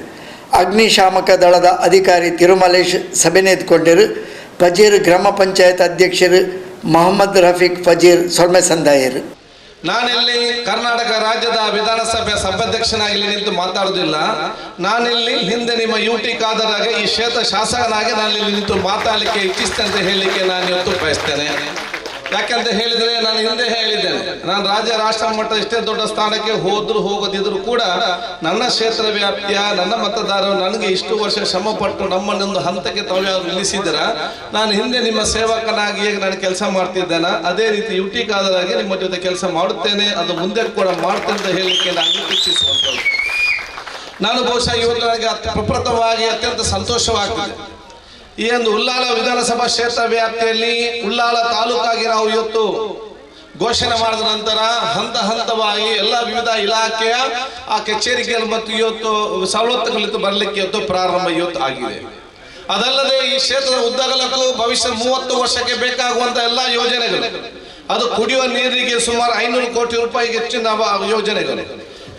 ಅಗ್ನಿಶಾಮಕ ದಳದ ಅಧಿಕಾರಿ ತಿರುಮಲೇಶ್ ಸಭೆ ನೆದ್ದುಕೊಂಡರು. ಫಜೀರ್ ಗ್ರಾಮ ಪಂಚಾಯತ್ ಅಧ್ಯಕ್ಷರು ಮೊಹಮ್ಮದ್ ರಫೀಕ್ ಫಜೀರ್ ಸೊಲ್ಮೆ ಸಂದಾಯರು. ನಾನಿಲ್ಲಿ ಕರ್ನಾಟಕ ರಾಜ್ಯದ ವಿಧಾನಸಭೆ ಸಭಾಧ್ಯಕ್ಷನಾಗಿ ನಿಂತು ಮಾತಾಡುವುದಿಲ್ಲ. ನಾನಿಲ್ಲಿ ಹಿಂದೆ ನಿಮ್ಮ UT ಖಾದರ್ ಆಗಿ ಈ ಕ್ಷೇತ್ರ ಶಾಸಕನಾಗಿ ನಾನಿಲ್ಲಿ ನಿಂತು ಮಾತಾಡಲಿಕ್ಕೆ ಇಚ್ಛಿಸ್ತೇನೆ ಅಂತ ಹೇಳಲಿಕ್ಕೆ ನಾನು ಇವತ್ತು ಬಯಸ್ತೇನೆ. ಯಾಕೆಂತ ಹೇಳಿದರೆ, ನಾನು ಹಿಂದೆ ಹೇಳಿದ್ದೇನೆ, ನಾನು ರಾಜ್ಯ ರಾಷ್ಟ್ರ ಮಟ್ಟ ಇಷ್ಟೇ ದೊಡ್ಡ ಸ್ಥಾನಕ್ಕೆ ಹೋಗದಿದ್ರು ಕೂಡ ನನ್ನ ಕ್ಷೇತ್ರ ವ್ಯಾಪ್ತಿಯ ನನ್ನ ಮತದಾರರು ನನಗೆ ಇಷ್ಟು ವರ್ಷ ಶ್ರಮಪಟ್ಟು ನಮ್ಮನ್ನೊಂದು ಹಂತಕ್ಕೆ ತಾವು ನಿಲ್ಲಿಸಿದ್ದೀರ. ನಾನು ಹಿಂದೆ ನಿಮ್ಮ ಸೇವಕನಾಗಿ ಹೇಗೆ ನಾನು ಕೆಲಸ ಮಾಡ್ತಿದ್ದೇನೆ, ಅದೇ ರೀತಿ UT ಖಾದರ್ ಆಗಿ ನಿಮ್ಮ ಜೊತೆ ಕೆಲಸ ಮಾಡುತ್ತೇನೆ, ಅದು ಮುಂದೆ ಕೂಡ ಮಾಡ್ತೇನೆ ಅಂತ ಹೇಳಲಿಕ್ಕೆ ನಾನು ಇಚ್ಛಿಸುವಂಥದ್ದು. ನಾನು ಬಹುಶಃ ಇವತ್ತು ನನಗೆ ಪ್ರಪ್ರಥಮವಾಗಿ ಅತ್ಯಂತ ಸಂತೋಷವಾಗ್ತದೆ. ಈ ಒಂದು ಉಳ್ಳಾಲ ವಿಧಾನಸಭಾ ಕ್ಷೇತ್ರ ವ್ಯಾಪ್ತಿಯಲ್ಲಿ ಉಳ್ಳಾಲ ತಾಲೂಕಾಗಿ ನಾವು ಇವತ್ತು ಘೋಷಣೆ ಮಾಡಿದ ನಂತರ ಹಂತವಾಗಿ ಎಲ್ಲ ವಿವಿಧ ಇಲಾಖೆಯ ಆ ಕಚೇರಿಗಳು ಮತ್ತು ಇವತ್ತು ಸವಲತ್ತುಗಳಿತ್ತು ಬರಲಿಕ್ಕೆ ಇವತ್ತು ಪ್ರಾರಂಭ ಇವತ್ತು ಆಗಿದೆ. ಅದಲ್ಲದೆ ಈ ಕ್ಷೇತ್ರದ ಉದ್ದಗಲಕ್ಕೂ ಭವಿಷ್ಯ 30 ವರ್ಷಕ್ಕೆ ಬೇಕಾಗುವಂತ ಎಲ್ಲ ಯೋಜನೆಗಳು, ಅದು ಕುಡಿಯುವ ನೀರಿಗೆ ಸುಮಾರು 500 ಕೋಟಿ ರೂಪಾಯಿಗೆ ಹೆಚ್ಚಿನ ಯೋಜನೆಗಳು,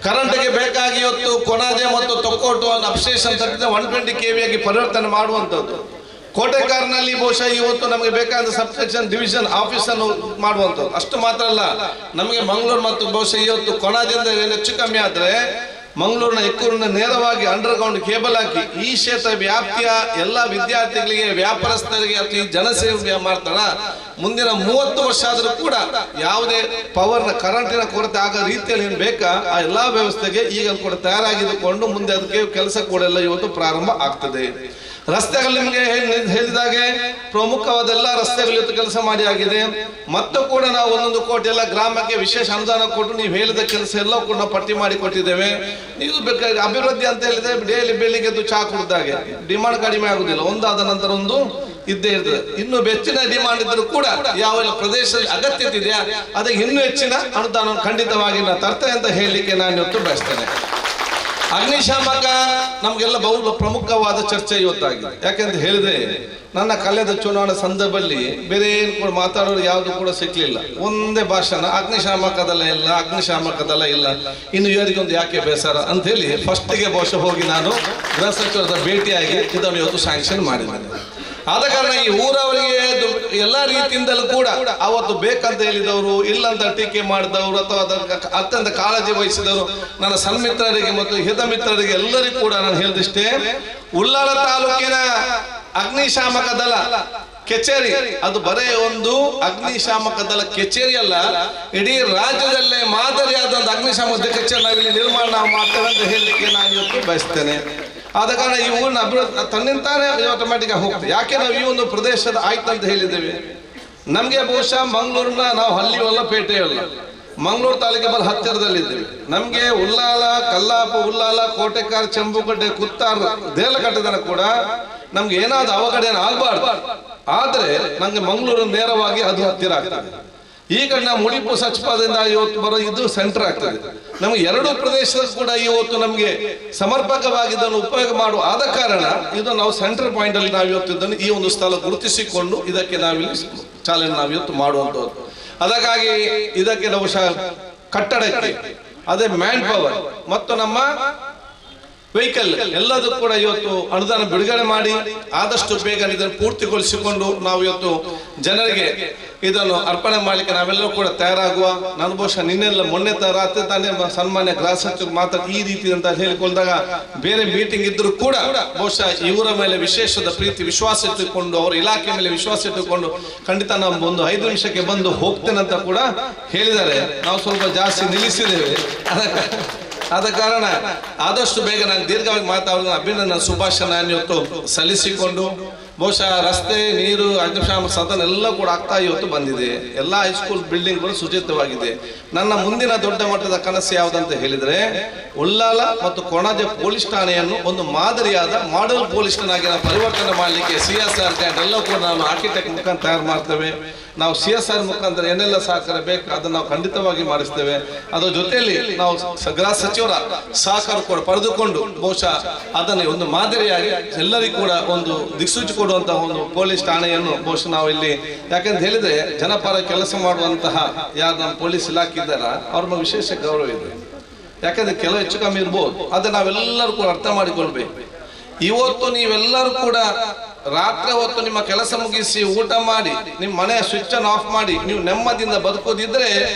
ಕರೆಂಟ್ಗೆ ಬೇಕಾಗಿ ಇವತ್ತು ಕೊನಾದೆ ಮತ್ತು ತೊಕ್ಕೋಟು ಅಬ್ಸ್ಟೇಷನ್ 120 kV ಆಗಿ ಪರಿವರ್ತನೆ ಮಾಡುವಂಥದ್ದು. ಕೋಟೆಕಾರ್ನಲ್ಲಿ ಬಹುಶಃ ಇವತ್ತು ನಮಗೆ ಬೇಕಾದ ಸಬ್ಸ್ಟೇಷನ್ ಡಿವಿಷನ್ ಆಫೀಸ್ ಅನ್ನು ಮಾಡುವಂಥದ್ದು. ಅಷ್ಟು ಮಾತ್ರ ಅಲ್ಲ, ನಮಗೆ ಮಂಗಳೂರು ಮತ್ತು ಬಹುಶಃ ಇವತ್ತು ಕೊನಾದಿಂದ ಹೆಚ್ಚು ಕಮ್ಮಿ ಆದರೆ ಮಂಗಳೂರಿನ ಎಕ್ಕೂರಿನ ನೇರವಾಗಿ ಅಂಡರ್ಗ್ರೌಂಡ್ ಕೇಬಲ್ ಹಾಕಿ ಈ ಕ್ಷೇತ್ರ ವ್ಯಾಪ್ತಿಯ ಎಲ್ಲ ವಿದ್ಯಾರ್ಥಿಗಳಿಗೆ, ವ್ಯಾಪಾರಸ್ಥರಿಗೆ ಅಥವಾ ಜನಸೇವೆ ಮಾಡ್ತಾರ. ಮುಂದಿನ 30 ವರ್ಷ ಆದರೂ ಕೂಡ ಯಾವುದೇ ಪವರ್ನ ಕರೆಂಟಿನ ಕೊರತೆ ಆಗೋ ರೀತಿಯಲ್ಲಿ ಏನು ಬೇಕಾ ಆ ಎಲ್ಲಾ ವ್ಯವಸ್ಥೆಗೆ ಈಗ ಕೂಡ ತಯಾರಾಗಿದ್ದುಕೊಂಡು ಮುಂದೆ ಅದಕ್ಕೆ ಕೆಲಸ ಕೂಡ ಎಲ್ಲ ಇವತ್ತು ಪ್ರಾರಂಭ ಆಗ್ತದೆ. ರಸ್ತೆಗಳು ನಿಮಗೆ ಹೇಳಿದಾಗೆ ಪ್ರಮುಖವಾದ ಎಲ್ಲ ರಸ್ತೆಗಳು ಇವತ್ತು ಕೆಲಸ ಮಾಡಿ ಆಗಿದೆ. ಮತ್ತು ಕೂಡ ನಾವು 1 ಕೋಟಿ ಎಲ್ಲ ಗ್ರಾಮಕ್ಕೆ ವಿಶೇಷ ಅನುದಾನ ಕೊಟ್ಟು ನೀವು ಹೇಳಿದ ಕೆಲಸ ಎಲ್ಲ ಕೂಡ ನಾವು ಪಟ್ಟಿ ಮಾಡಿ ಕೊಟ್ಟಿದ್ದೇವೆ. ನೀವು ಬೇಕಾದ್ರೆ ಅಭಿವೃದ್ಧಿ ಅಂತ ಹೇಳಿದ್ರೆ ಡೈಲಿ ಬೆಳಿಗ್ಗೆ ಎದ್ದು ಚಾ ಕುಡಿದಾಗೆ ಡಿಮಾಂಡ್ ಕಡಿಮೆ ಆಗುದಿಲ್ಲ, ಒಂದಾದ ನಂತರ ಒಂದು ಇದ್ದೇ ಇರ್ತದೆ. ಇನ್ನು ಹೆಚ್ಚಿನ ಡಿಮಾಂಡ್ ಇದ್ದರೂ ಕೂಡ ಯಾವೆಲ್ಲ ಪ್ರದೇಶದಲ್ಲಿ ಅಗತ್ಯತೆ ಇದೆಯಾ ಅದಕ್ಕೆ ಇನ್ನೂ ಹೆಚ್ಚಿನ ಅನುದಾನ ಖಂಡಿತವಾಗಿ ನಾವು ತರ್ತೇನೆ ಅಂತ ಹೇಳಲಿಕ್ಕೆ ನಾನು ಇವತ್ತು ಬಯಸ್ತೇನೆ. ಅಗ್ನಿಶಾಮಕ ನಮಗೆಲ್ಲ ಬಹು ಪ್ರಮುಖವಾದ ಚರ್ಚೆ ಇವತ್ತಾಗಿದೆ. ಯಾಕೆಂತ ಹೇಳಿದ್ರೆ, ನನ್ನ ಕಳೆದ ಚುನಾವಣೆ ಸಂದರ್ಭದಲ್ಲಿ ಬೇರೆ ಏನು ಕೂಡ ಮಾತಾಡೋರು ಯಾವುದು ಕೂಡ ಸಿಕ್ಲಿಲ್ಲ. ಒಂದೇ ಭಾಷಣ, ಅಗ್ನಿಶಾಮಕದಲ್ಲ ಇಲ್ಲ, ಅಗ್ನಿಶಾಮಕದಲ್ಲ ಇಲ್ಲ, ಇನ್ನು ಇವರಿಗೊಂದು ಯಾಕೆ ಬೇಸರ ಅಂತ ಹೇಳಿ ಫಸ್ಟಿಗೆ ಬಹುಶಃ ಹೋಗಿ ನಾನು ಗೃಹ ಸಚಿವರ ಭೇಟಿಯಾಗಿ ಇದನ್ನು ಇವತ್ತು ಸ್ಯಾಂಕ್ಷನ್ ಮಾಡಿದ್ದೇನೆ. ಆದ ಕಾರಣ ಈ ಊರವರಿಗೆ ಎಲ್ಲಾ ರೀತಿಯಿಂದಲೂ ಕೂಡ ಅವತ್ತು ಬೇಕಂತ ಹೇಳಿದವರು, ಇಲ್ಲಂತ ಟೀಕೆ ಮಾಡಿದವರು ಅಥವಾ ಅತ್ಯಂತ ಕಾಳಜಿ ವಹಿಸಿದವರು ನನ್ನ ಸನ್ಮಿತ್ರರಿಗೆ ಮತ್ತು ಹಿತ ಮಿತ್ರರಿಗೆ ಎಲ್ಲರಿಗೂ ಕೂಡ ನಾನು ಹೇಳಿದಷ್ಟೇ, ಉಳ್ಳಾಲ ತಾಲೂಕಿನ ಅಗ್ನಿಶಾಮಕ ದಳ ಕಚೇರಿ ಅದು ಬರೇ ಒಂದು ಅಗ್ನಿಶಾಮಕ ದಳ ಕಚೇರಿ ಅಲ್ಲ, ಇಡೀ ರಾಜ್ಯದಲ್ಲೇ ಮಾದರಿಯಾದ ಒಂದು ಅಗ್ನಿಶಾಮಕ ಕಚೇರಿ ನಾವಿಲ್ಲಿ ನಿರ್ಮಾಣ ಮಾಡ್ತೇವೆ ಅಂತ ಹೇಳಲಿಕ್ಕೆ ನಾನು ಇವತ್ತು ಬಯಸ್ತೇನೆ. ಆದ ಕಾರಣ ಈ ಊರಿನ ಅಭಿವೃದ್ಧಿ ತನ್ನಿಂತಾನೆ ಆಟೋಮ್ಯಾಟಿಕ್ ಆಗಿ ಹೋಗ್ತದೆ. ಯಾಕೆ ನಾವು ಈ ಒಂದು ಪ್ರದೇಶದ ಆಯ್ತು ಅಂತ ಹೇಳಿದ್ದೇವೆ, ನಮಗೆ ಬಹುಶಃ ಮಂಗಳೂರಿನ ನಾವು ಹಳ್ಳಿಯಲ್ಲ ಪೇಟೆಯಲ್ಲ, ಮಂಗಳೂರು ತಾಲೂಕಿಗೆ ಬಲ್ ಹತ್ತಿರದಲ್ಲಿದ್ದೇವೆ. ನಮಗೆ ಉಲ್ಲಾಲ, ಕಲ್ಲಾಪ, ಉಲ್ಲಾಲ, ಕೋಟೆಕಾರ್, ಚೆಂಬುಕಟ್ಟೆ, ಕುತ್ತಾರ್, ದೇಲಕಟ್ಟೆ ತನಕ ಕೂಡ ನಮ್ಗೆ ಏನಾದ್ರು ಅವಘಡ ಆಗಬಾರ್ದು. ಆದ್ರೆ ನಂಗೆ ಮಂಗಳೂರು ನೇರವಾಗಿ ಅದು ಹತ್ತಿರ ಆಗ್ತದೆ. ಈಗ ನಾವು ಮುಡಿಪು ಸಚ್ಪಾದಿಂದ ಇವತ್ತು ಬರೋ ಇದು ಸೆಂಟರ್ ಆಗ್ತದೆ. ನಮ್ಗೆ ಎರಡು ಪ್ರದೇಶದ ಕೂಡ ಇವತ್ತು ನಮ್ಗೆ ಸಮರ್ಪಕವಾಗಿ ಇದನ್ನು ಉಪಯೋಗ ಮಾಡುವ ಆದ ಕಾರಣ ಇದು ನಾವು ಸೆಂಟರ್ ಪಾಯಿಂಟ್ ಅಲ್ಲಿ ನಾವು ಇವತ್ತು ಇದನ್ನು ಈ ಒಂದು ಸ್ಥಳ ಗುರುತಿಸಿಕೊಂಡು ಇದಕ್ಕೆ ನಾವಿಲ್ಲಿ ಚಾಲನೆ ನಾವು ಇವತ್ತು ಮಾಡುವಂಥದ್ದು. ಅದಕ್ಕಾಗಿ ಇದಕ್ಕೆ ನಾವು ಕಟ್ಟಡಕ್ಕೆ ಅದೇ ಮ್ಯಾನ್ ಪವರ್ ಮತ್ತು ನಮ್ಮ ವೆಹಿಕಲ್ ಎಲ್ಲದೂ ಕೂಡ ಇವತ್ತು ಅನುದಾನ ಬಿಡುಗಡೆ ಮಾಡಿ ಆದಷ್ಟು ಬೇಗ ಇದನ್ನು ಪೂರ್ತಿಗೊಳಿಸಿಕೊಂಡು ನಾವು ಇವತ್ತು ಜನರಿಗೆ ಇದನ್ನು ಅರ್ಪಣೆ ಮಾಡಲಿಕ್ಕೆ ನಾವೆಲ್ಲರೂ ಕೂಡ ತಯಾರಾಗುವ. ನಾನು ಬಹುಶಃ ನಿನ್ನೆಲ್ಲ ಮೊನ್ನೆ ರಾತ್ರಿ ತಾನೇ ಸನ್ಮಾನ್ಯ ಗೃಹ ಸಚಿವರು ಮಾತಾಡಿ ಈ ರೀತಿ ಅಂತ ಹೇಳಿಕೊಂಡಾಗ ಬೇರೆ ಮೀಟಿಂಗ್ ಇದ್ರೂ ಕೂಡ ಬಹುಶಃ ಇವರ ಮೇಲೆ ವಿಶೇಷದ ಪ್ರೀತಿ ವಿಶ್ವಾಸ ಇಟ್ಟುಕೊಂಡು ಅವರ ಇಲಾಖೆ ಮೇಲೆ ವಿಶ್ವಾಸ ಇಟ್ಟುಕೊಂಡು ಖಂಡಿತ ನಾವು ಒಂದು 5 ನಿಮಿಷಕ್ಕೆ ಬಂದು ಹೋಗ್ತೇನೆ ಅಂತ ಕೂಡ ಹೇಳಿದ್ದಾರೆ. ನಾವು ಸ್ವಲ್ಪ ಜಾಸ್ತಿ ನಿಲ್ಲಿಸಿದ್ದೇವೆ. ಆದ ಕಾರಣ ಆದಷ್ಟು ಬೇಗ ನಾನು ದೀರ್ಘವಾಗಿ ಮಾತಾಡೋದು ಅಭಿನಂದನೆ ಶುಭಾಶಯ ನಾನು ಇವತ್ತು ಸಲ್ಲಿಸಿಕೊಂಡು ಬಹುಶಃ ರಸ್ತೆ, ನೀರು, ಅಗ್ನಿಶಾಮಕ ಸಾಧನ ಎಲ್ಲ ಕೂಡ ಆಗ್ತಾ ಇವತ್ತು ಬಂದಿದೆ. ಎಲ್ಲ ಹೈಸ್ಕೂಲ್ ಬಿಲ್ಡಿಂಗ್ಗಳು ಸುಚಿತವಾಗಿದೆ. ನನ್ನ ಮುಂದಿನ ದೊಡ್ಡ ಮಟ್ಟದ ಕನಸು ಯಾವುದಂತ ಹೇಳಿದ್ರೆ ಉಲ್ಲಾಲ ಮತ್ತು ಕೊಣಾಜೆ ಪೊಲೀಸ್ ಠಾಣೆಯನ್ನು ಒಂದು ಮಾದರಿಯಾದ ಮಾಡೆಲ್ ಪೊಲೀಸ್ ಠಾಣೆಯಾಗಿ ನಾವು ಪರಿವರ್ತನೆ ಮಾಡಲಿಕ್ಕೆ CSR ಗ್ರಾಂಟ್ ಎಲ್ಲ ಕೂಡ ನಾವು ಆರ್ಕಿಟೆಕ್ಟ್ ಮುಖಾಂತರ ತಯಾರು ಮಾಡ್ತೇವೆ. ನಾವು CSR ಮುಖಾಂತರ ಏನೆಲ್ಲ ಸಹಕಾರ ಬೇಕು ಅದನ್ನು ನಾವು ಖಂಡಿತವಾಗಿ ಮಾಡಿಸ್ತೇವೆ. ಅದರ ಜೊತೆಯಲ್ಲಿ ನಾವು ಗೃಹ ಸಚಿವರ ಸಹಕಾರ ಕೂಡ ಪಡೆದುಕೊಂಡು ಬಹುಶಃ ಅದನ್ನು ಒಂದು ಮಾದರಿಯಾಗಿ ಎಲ್ಲರಿಗೂ ಕೂಡ ಒಂದು ದಿಕ್ಸೂಚಿ ಕೊಡುವಂತಹ ಒಂದು ಪೊಲೀಸ್ ಠಾಣೆಯನ್ನು ಬಹುಶಃ ನಾವು ಇಲ್ಲಿ, ಯಾಕಂತ ಹೇಳಿದ್ರೆ ಜನಪರ ಕೆಲಸ ಮಾಡುವಂತಹ ಯಾರು ನಮ್ಮ ಪೊಲೀಸ್ ಇಲಾಖೆ ಇದ್ದಾರ ಅವ್ರ ಮೇಲೆ ವಿಶೇಷ ಗೌರವ ಇದೆ. ಯಾಕಂದ್ರೆ ಕೆಲವು ಹೆಚ್ಚು ಕಮ್ಮಿ ಇರ್ಬೋದು, ಆದ್ರೆ ನಾವೆಲ್ಲರೂ ಕೂಡ ಅರ್ಥ ಮಾಡಿಕೊಳ್ಬೇಕು. ಇವತ್ತು ನೀವೆಲ್ಲರೂ ಕೂಡ ರಾತ್ರಿ ಹೊತ್ತು ನಿಮ್ಮ ಕೆಲಸ ಮುಗಿಸಿ ಊಟ ಮಾಡಿ ನಿಮ್ಮ ಮನೆ ಸ್ವಿಚ್ ಅನ್ನು ಆಫ್ ಮಾಡಿ ನೀವು ನೆಮ್ಮದಿಯಿಂದ ಬದುಕೋದಿದ್ರೆ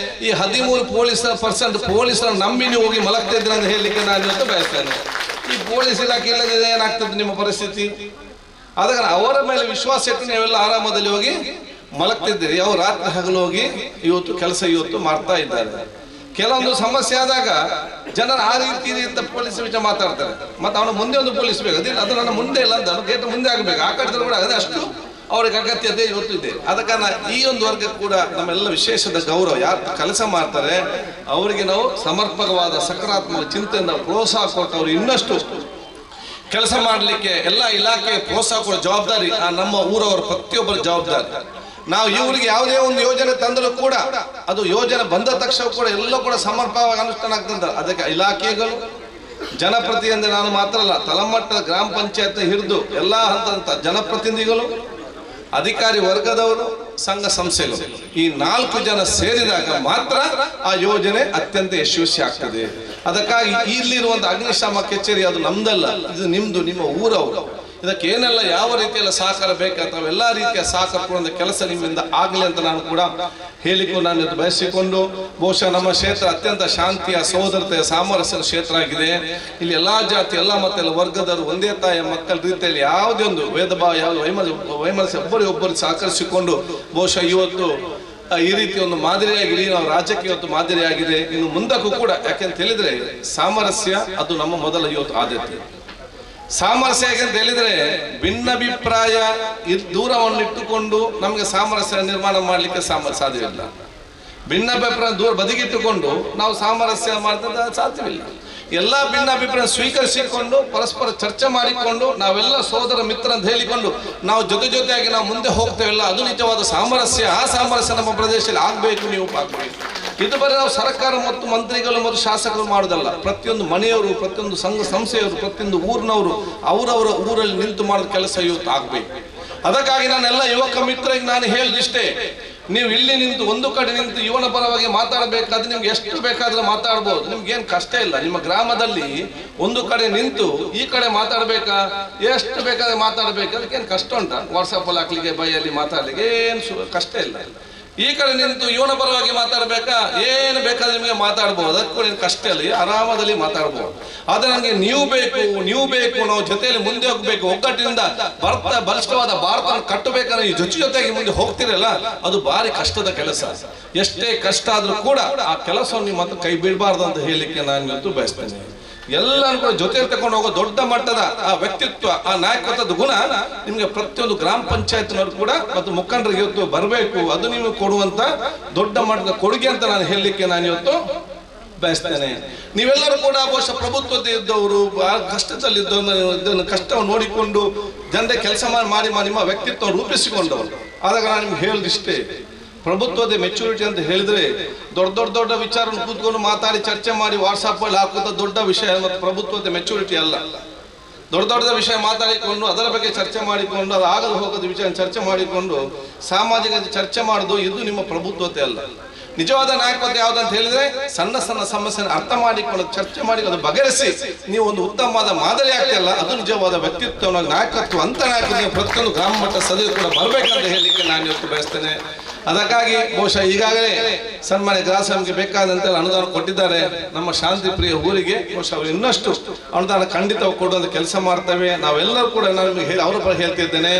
ಈ 13% ಪೊಲೀಸರ ನಂಬಿ ನೀವು ಹೋಗಿ ಮಲಗ್ತಾ ಇದ್ರೆ ಅಂತ ಹೇಳಲಿಕ್ಕೆ ನಾನು ಇವತ್ತು ಬಯಸ್ತೇನೆ. ಈ ಪೊಲೀಸ್ ಇಲಾಖೆ ಇಲ್ಲದೆ ಏನಾಗ್ತದೆ ನಿಮ್ಮ ಪರಿಸ್ಥಿತಿ? ಅದಕ್ಕೆ ಅವರ ಮೇಲೆ ವಿಶ್ವಾಸ ಇಟ್ಟು ನೀವೆಲ್ಲ ಆರಾಮದಲ್ಲಿ ಹೋಗಿ ಮಲಗ್ತಿದ್ದೀರಿ. ಅವ್ರು ರಾತ್ರಿ ಹಗಲು ಹೋಗಿ ಇವತ್ತು ಕೆಲಸ ಇವತ್ತು ಮಾಡ್ತಾ ಇದ್ದಾರೆ. ಕೆಲವೊಂದು ಸಮಸ್ಯೆ ಆದಾಗ ಜನರು ಆ ರೀತಿ ಅಂತ ಪೊಲೀಸ್ ವಿಷಯ ಮಾತಾಡ್ತಾರೆ. ಮತ್ತೆ ಅವನ ಮುಂದೆ ಒಂದು ಪೊಲೀಸ್ ಬೇಕು, ಅದಿಲ್ಲ ಅದು ನನ್ನ ಮುಂದೆ ಇಲ್ಲ ಅಂತ ಗೇಟ್ ಮುಂದೆ ಆಗಬೇಕು. ಆ ಕಡೆ ಕೂಡ ಅದೇ ಅಷ್ಟು ಅವ್ರಿಗೆ ಅಗತ್ಯತೆ ಇವತ್ತು ಇದೆ. ಆದ ಕಾರಣ ಈ ಒಂದು ವರ್ಗಕ್ಕೆ ಕೂಡ ನಮ್ಮೆಲ್ಲ ವಿಶೇಷದ ಗೌರವ. ಯಾರು ಕೆಲಸ ಮಾಡ್ತಾರೆ ಅವರಿಗೆ ನಾವು ಸಮರ್ಪಕವಾದ ಸಕಾರಾತ್ಮಕ ಚಿಂತೆಯಿಂದ ಪ್ರೋತ್ಸಾಹ ಕೊಟ್ಟು ಅವರು ಇನ್ನಷ್ಟು ಕೆಲಸ ಮಾಡಲಿಕ್ಕೆ ಎಲ್ಲ ಇಲಾಖೆ ಪ್ರೋತ್ಸಾಹ ಕೊಡೋ ಜವಾಬ್ದಾರಿ ಆ ನಮ್ಮ ಊರವರ ಪ್ರತಿಯೊಬ್ಬರ ಜವಾಬ್ದಾರಿ. ನಾವು ಇವರಿಗೆ ಯಾವುದೇ ಒಂದು ಯೋಜನೆ ತಂದರೂ ಕೂಡ ಅದು ಯೋಜನೆ ಬಂದ ತಕ್ಷಣ ಕೂಡ ಎಲ್ಲ ಕೂಡ ಸಮರ್ಪಕವಾಗಿ ಅನುಷ್ಠಾನ ಆಗ್ತದೆ. ಅದಕ್ಕೆ ಇಲಾಖೆಗಳು, ಜನಪ್ರತಿನಿಧಿ ನಾನು ಮಾತ್ರ ಅಲ್ಲ, ತಳಮಟ್ಟದ ಗ್ರಾಮ ಪಂಚಾಯತ್ ಹಿಡಿದು ಎಲ್ಲ ಹಂತದ ಜನಪ್ರತಿನಿಧಿಗಳು, ಅಧಿಕಾರಿ ವರ್ಗದವರು, ಸಂಘ ಸಂಸ್ಥೆಗಳು, ಈ 4 ಜನ ಸೇರಿದಾಗ ಮಾತ್ರ ಆ ಯೋಜನೆ ಅತ್ಯಂತ ಯಶಸ್ವಿ ಆಗ್ತದೆ. ಅದಕ್ಕಾಗಿ ಇಲ್ಲಿರುವಂತ ಅಗ್ನಿಶಾಮಕ ಕಚೇರಿ ಅದು ನಮ್ದಲ್ಲ, ಇದು ನಿಮ್ದು, ನಿಮ್ಮ ಊರವರು. ಇದಕ್ಕೆ ಏನೆಲ್ಲ ಯಾವ ರೀತಿಯಲ್ಲ ಸಹಕಾರ ಬೇಕಾಗ್ತವೆ ಎಲ್ಲ ರೀತಿಯ ಸಹಕಾರ ಕೊಡುವಂತ ಕೆಲಸ ನಿಮ್ಮಿಂದ ಆಗಲಿ ಅಂತ ನಾನು ಕೂಡ ಹೇಳಿಕೊಂಡು ನಾನು ಇದು ಬಯಸಿಕೊಂಡು, ಬಹುಶಃ ನಮ್ಮ ಕ್ಷೇತ್ರ ಅತ್ಯಂತ ಶಾಂತಿಯ, ಸಹೋದರತೆಯ, ಸಾಮರಸ್ಯದ ಕ್ಷೇತ್ರ ಆಗಿದೆ. ಇಲ್ಲಿ ಎಲ್ಲಾ ಜಾತಿ, ಎಲ್ಲ ಮತ್ತೆಲ್ಲ ವರ್ಗದವರು ಒಂದೇ ತಾಯಿಯ ಮಕ್ಕಳ ರೀತಿಯಲ್ಲಿ ಯಾವುದೇ ಒಂದು ಭೇದ ಭಾವ, ಯಾವ ವೈಮನಸ್ಯ ಒಬ್ಬರಿಗೆ ಸಹಕರಿಸಿಕೊಂಡು ಬಹುಶಃ ಇವತ್ತು ಈ ರೀತಿ ಒಂದು ಮಾದರಿಯಾಗಿ ನಾವು ರಾಜ್ಯಕ್ಕೆ ಇವತ್ತು ಮಾದರಿಯಾಗಿದೆ. ಇನ್ನು ಮುಂದಕ್ಕೂ ಕೂಡ ಯಾಕೆಂತ ಹೇಳಿದ್ರೆ ಸಾಮರಸ್ಯ ಅದು ನಮ್ಮ ಮೊದಲ ಇವತ್ತು ಆದ್ಯತೆ. ಸಾಮರಸ್ಯ ಯಾಕೆಂತ ಹೇಳಿದ್ರೆ ಭಿನ್ನಾಭಿಪ್ರಾಯ ದೂರವನ್ನು ಇಟ್ಟುಕೊಂಡು ನಮಗೆ ಸಾಮರಸ್ಯ ನಿರ್ಮಾಣ ಮಾಡಲಿಕ್ಕೆ ಸಾಧ್ಯವಿಲ್ಲ. ಭಿನ್ನಾಭಿಪ್ರಾಯ ದೂರ ಬದಿಗಿಟ್ಟುಕೊಂಡು ನಾವು ಸಾಮರಸ್ಯ ಮಾಡಿದ್ರೆ ಸಾಧ್ಯವಿಲ್ಲ. ಎಲ್ಲ ಭಿನ್ನಾಭಿಪ್ರಾಯ ಸ್ವೀಕರಿಸಿಕೊಂಡು ಪರಸ್ಪರ ಚರ್ಚೆ ಮಾಡಿಕೊಂಡು ನಾವೆಲ್ಲ ಸೋದರ ಮಿತ್ರ ಅಂತ ಹೇಳಿಕೊಂಡು ನಾವು ಜೊತೆಯಾಗಿ ನಾವು ಮುಂದೆ ಹೋಗ್ತೇವಲ್ಲ, ಅದು ನಿಜವಾದ ಸಾಮರಸ್ಯ. ಆ ಸಾಮರಸ್ಯ ನಮ್ಮ ಪ್ರದೇಶದಲ್ಲಿ ಆಗ್ಬೇಕು, ನೀವು ಆಗ್ಬೇಕು. ಇದು ಬರೀ ನಾವು ಸರ್ಕಾರ ಮತ್ತು ಮಂತ್ರಿಗಳು ಮತ್ತು ಶಾಸಕರು ಮಾಡೋದಲ್ಲ, ಪ್ರತಿಯೊಂದು ಮನೆಯವರು, ಪ್ರತಿಯೊಂದು ಸಂಘ ಸಂಸ್ಥೆಯವರು, ಪ್ರತಿಯೊಂದು ಊರಿನವರು ಅವರವರ ಊರಲ್ಲಿ ನಿಂತು ಮಾಡೋ ಕೆಲಸ ಇವತ್ತು ಆಗ್ಬೇಕು. ಅದಕ್ಕಾಗಿ ನಾನೆಲ್ಲ ಯುವಕ ಮಿತ್ರರಿಗೆ ನಾನು ಹೇಳಿದಿಷ್ಟೇ, ನೀವು ಇಲ್ಲಿ ನಿಂತು ಒಂದು ಕಡೆ ನಿಂತು ಇವನ ಪರವಾಗಿ ಮಾತಾಡಬೇಕಾದ್ರೆ ನಿಮ್ಗೆ ಎಷ್ಟು ಬೇಕಾದ್ರೆ ಮಾತಾಡ್ಬೋದು, ನಿಮ್ಗೇನು ಕಷ್ಟ ಇಲ್ಲ. ನಿಮ್ಮ ಗ್ರಾಮದಲ್ಲಿ ಒಂದು ಕಡೆ ನಿಂತು ಈ ಕಡೆ ಮಾತಾಡ್ಬೇಕಾ, ಎಷ್ಟು ಬೇಕಾದ್ರೆ ಮಾತಾಡ್ಬೇಕು, ಅದಕ್ಕೇನು ಕಷ್ಟ ಉಂಟಾ? ವಾಟ್ಸಪ್ ಅಲ್ಲಿ ಹಾಕ್ಲಿಕ್ಕೆ, ಬೈಯಲ್ಲಿ ಮಾತಾಡ್ಲಿಕ್ಕೆ ಏನು ಕಷ್ಟ ಇಲ್ಲ. ಈ ಕಡೆ ನಿಂತು ಇವನ ಪರವಾಗಿ ಮಾತಾಡ್ಬೇಕಾ, ಏನು ಬೇಕಾದ್ರೆ ನಿಮಗೆ ಮಾತಾಡ್ಬೋದು, ಅದಕ್ಕೂ ಏನು ಕಷ್ಟ ಇಲ್ಲ, ಆರಾಮದಲ್ಲಿ ಮಾತಾಡ್ಬೋದು. ಆದ್ರೆ ನನಗೆ ನೀವು ಬೇಕು, ನಾವು ಜೊತೆಯಲ್ಲಿ ಮುಂದೆ ಹೋಗ್ಬೇಕು, ಒಗ್ಗಟ್ಟಿನಿಂದ ಬಲಿಷ್ಠವಾದ ಭಾರತ ಕಟ್ಟಬೇಕಂದ್ರೆ ಈ ಜೊತೆಯಾಗಿ ಮುಂದೆ ಹೋಗ್ತಿರಲ್ಲ, ಅದು ಭಾರಿ ಕಷ್ಟದ ಕೆಲಸ. ಎಷ್ಟೇ ಕಷ್ಟ ಆದ್ರೂ ಕೂಡ ಆ ಕೆಲಸವನ್ನು ನೀವು ಮತ್ತೆ ಕೈ ಬಿಡಬಾರ್ದು ಅಂತ ಹೇಳಲಿಕ್ಕೆ ನಾನು ಇವತ್ತು ಬಯಸ್ತೇನೆ. ಎಲ್ಲರೂ ಕೂಡ ಜೊತೆ ತಗೊಂಡು ಹೋಗೋ ದೊಡ್ಡ ಮಟ್ಟದ ಆ ವ್ಯಕ್ತಿತ್ವ, ಆ ನಾಯಕತ್ವದ ಗುಣ ನಿಮ್ಗೆ ಪ್ರತಿಯೊಂದು ಗ್ರಾಮ ಪಂಚಾಯತ್ನವರು ಕೂಡ ಮತ್ತು ಮುಖಂಡರಿಗೆ ಇವತ್ತು ಬರಬೇಕು. ಅದು ನೀವು ಕೊಡುವಂತ ದೊಡ್ಡ ಮಟ್ಟದ ಕೊಡುಗೆ ಅಂತ ನಾನು ಹೇಳಲಿಕ್ಕೆ ನಾನು ಇವತ್ತು ಬಯಸ್ತೇನೆ. ನೀವೆಲ್ಲರೂ ಕೂಡ ಬಹುಶಃ ಪ್ರಭುತ್ವದ ಇದ್ದವರು, ಕಷ್ಟದಲ್ಲಿದ್ದವರು, ಇದನ್ನು ಕಷ್ಟವನ್ನು ನೋಡಿಕೊಂಡು ಜನರ ಕೆಲಸ ಮಾಡಿ ನಿಮ್ಮ ವ್ಯಕ್ತಿತ್ವ ರೂಪಿಸಿಕೊಂಡವರು. ಆದಾಗ ನಾನು ನಿಮ್ಗೆ ಹೇಳದಿಷ್ಟೇ, ಪ್ರಭುತ್ವದ ಮೆಚುರಿಟಿ ಅಂತ ಹೇಳಿದ್ರೆ ದೊಡ್ಡ ವಿಚಾರ ಕೂತ್ಕೊಂಡು ಮಾತಾಡಿ ಚರ್ಚೆ ಮಾಡಿ ವಾಟ್ಸಾಪ್ ಅಲ್ಲಿ ಹಾಕುವಂತ ದೊಡ್ಡ ವಿಷಯ ಮತ್ತು ಪ್ರಭುತ್ವದ ಮೆಚುರಿಟಿ ಅಲ್ಲ. ದೊಡ್ಡ ವಿಷಯ ಮಾತಾಡಿಕೊಂಡು ಅದರ ಬಗ್ಗೆ ಚರ್ಚೆ ಮಾಡಿಕೊಂಡು ಅದು ಆಗಲು ಹೋಗೋದು ವಿಷಯ ಚರ್ಚೆ ಮಾಡಿಕೊಂಡು ಸಾಮಾಜಿಕ ಚರ್ಚೆ ಮಾಡೋದು ಇದು ನಿಮ್ಮ ಪ್ರಭುತ್ವತೆ ಅಲ್ಲ. ನಿಜವಾದ ನಾಯಕತ್ವ ಯಾವ್ದಂತ ಹೇಳಿದ್ರೆ ಸಣ್ಣ ಸಮಸ್ಯೆ ಅರ್ಥ ಮಾಡಿಕೊಂಡು ಚರ್ಚೆ ಮಾಡಿ ಅದು ಬಗೆಹರಿಸಿ ನೀವು ಒಂದು ಉತ್ತಮವಾದ ಮಾದರಿ ಆಗ್ತಿಲ್ಲ, ಅದು ನಿಜವಾದ ವ್ಯಕ್ತಿತ್ವ ನಾಯಕತ್ವ ಅಂತ ನಾಯಕತ್ವ ಪ್ರತಿಯೊಂದು ಗ್ರಾಮ ಮಟ್ಟ ಸದಸ್ಯ ಕೂಡ ಬರ್ಬೇಕಂತ ಹೇಳಲಿಕ್ಕೆ ನಾನು ಇವತ್ತು ಬಯಸ್ತೇನೆ. ಅದಕ್ಕಾಗಿ ಬಹುಶಃ ಈಗಾಗಲೇ ಸನ್ಮಾನ್ಯ ಗ್ರಾಸಂಗೆ ಬೇಕಾದಂತೆ ಅನುದಾನ ಕೊಟ್ಟಿದ್ದಾರೆ. ನಮ್ಮ ಶಾಂತಿ ಪ್ರಿಯ ಊರಿಗೆ ಬಹುಶಃ ಅವರು ಇನ್ನಷ್ಟು ಅನುದಾನ ಖಂಡಿತ ಕೊಡುವಂತ ಕೆಲಸ ಮಾಡ್ತೇವೆ. ನಾವೆಲ್ಲರೂ ಕೂಡ ನಾನು ಅವರ ಪರ ಹೇಳ್ತಿದ್ದೇನೆ,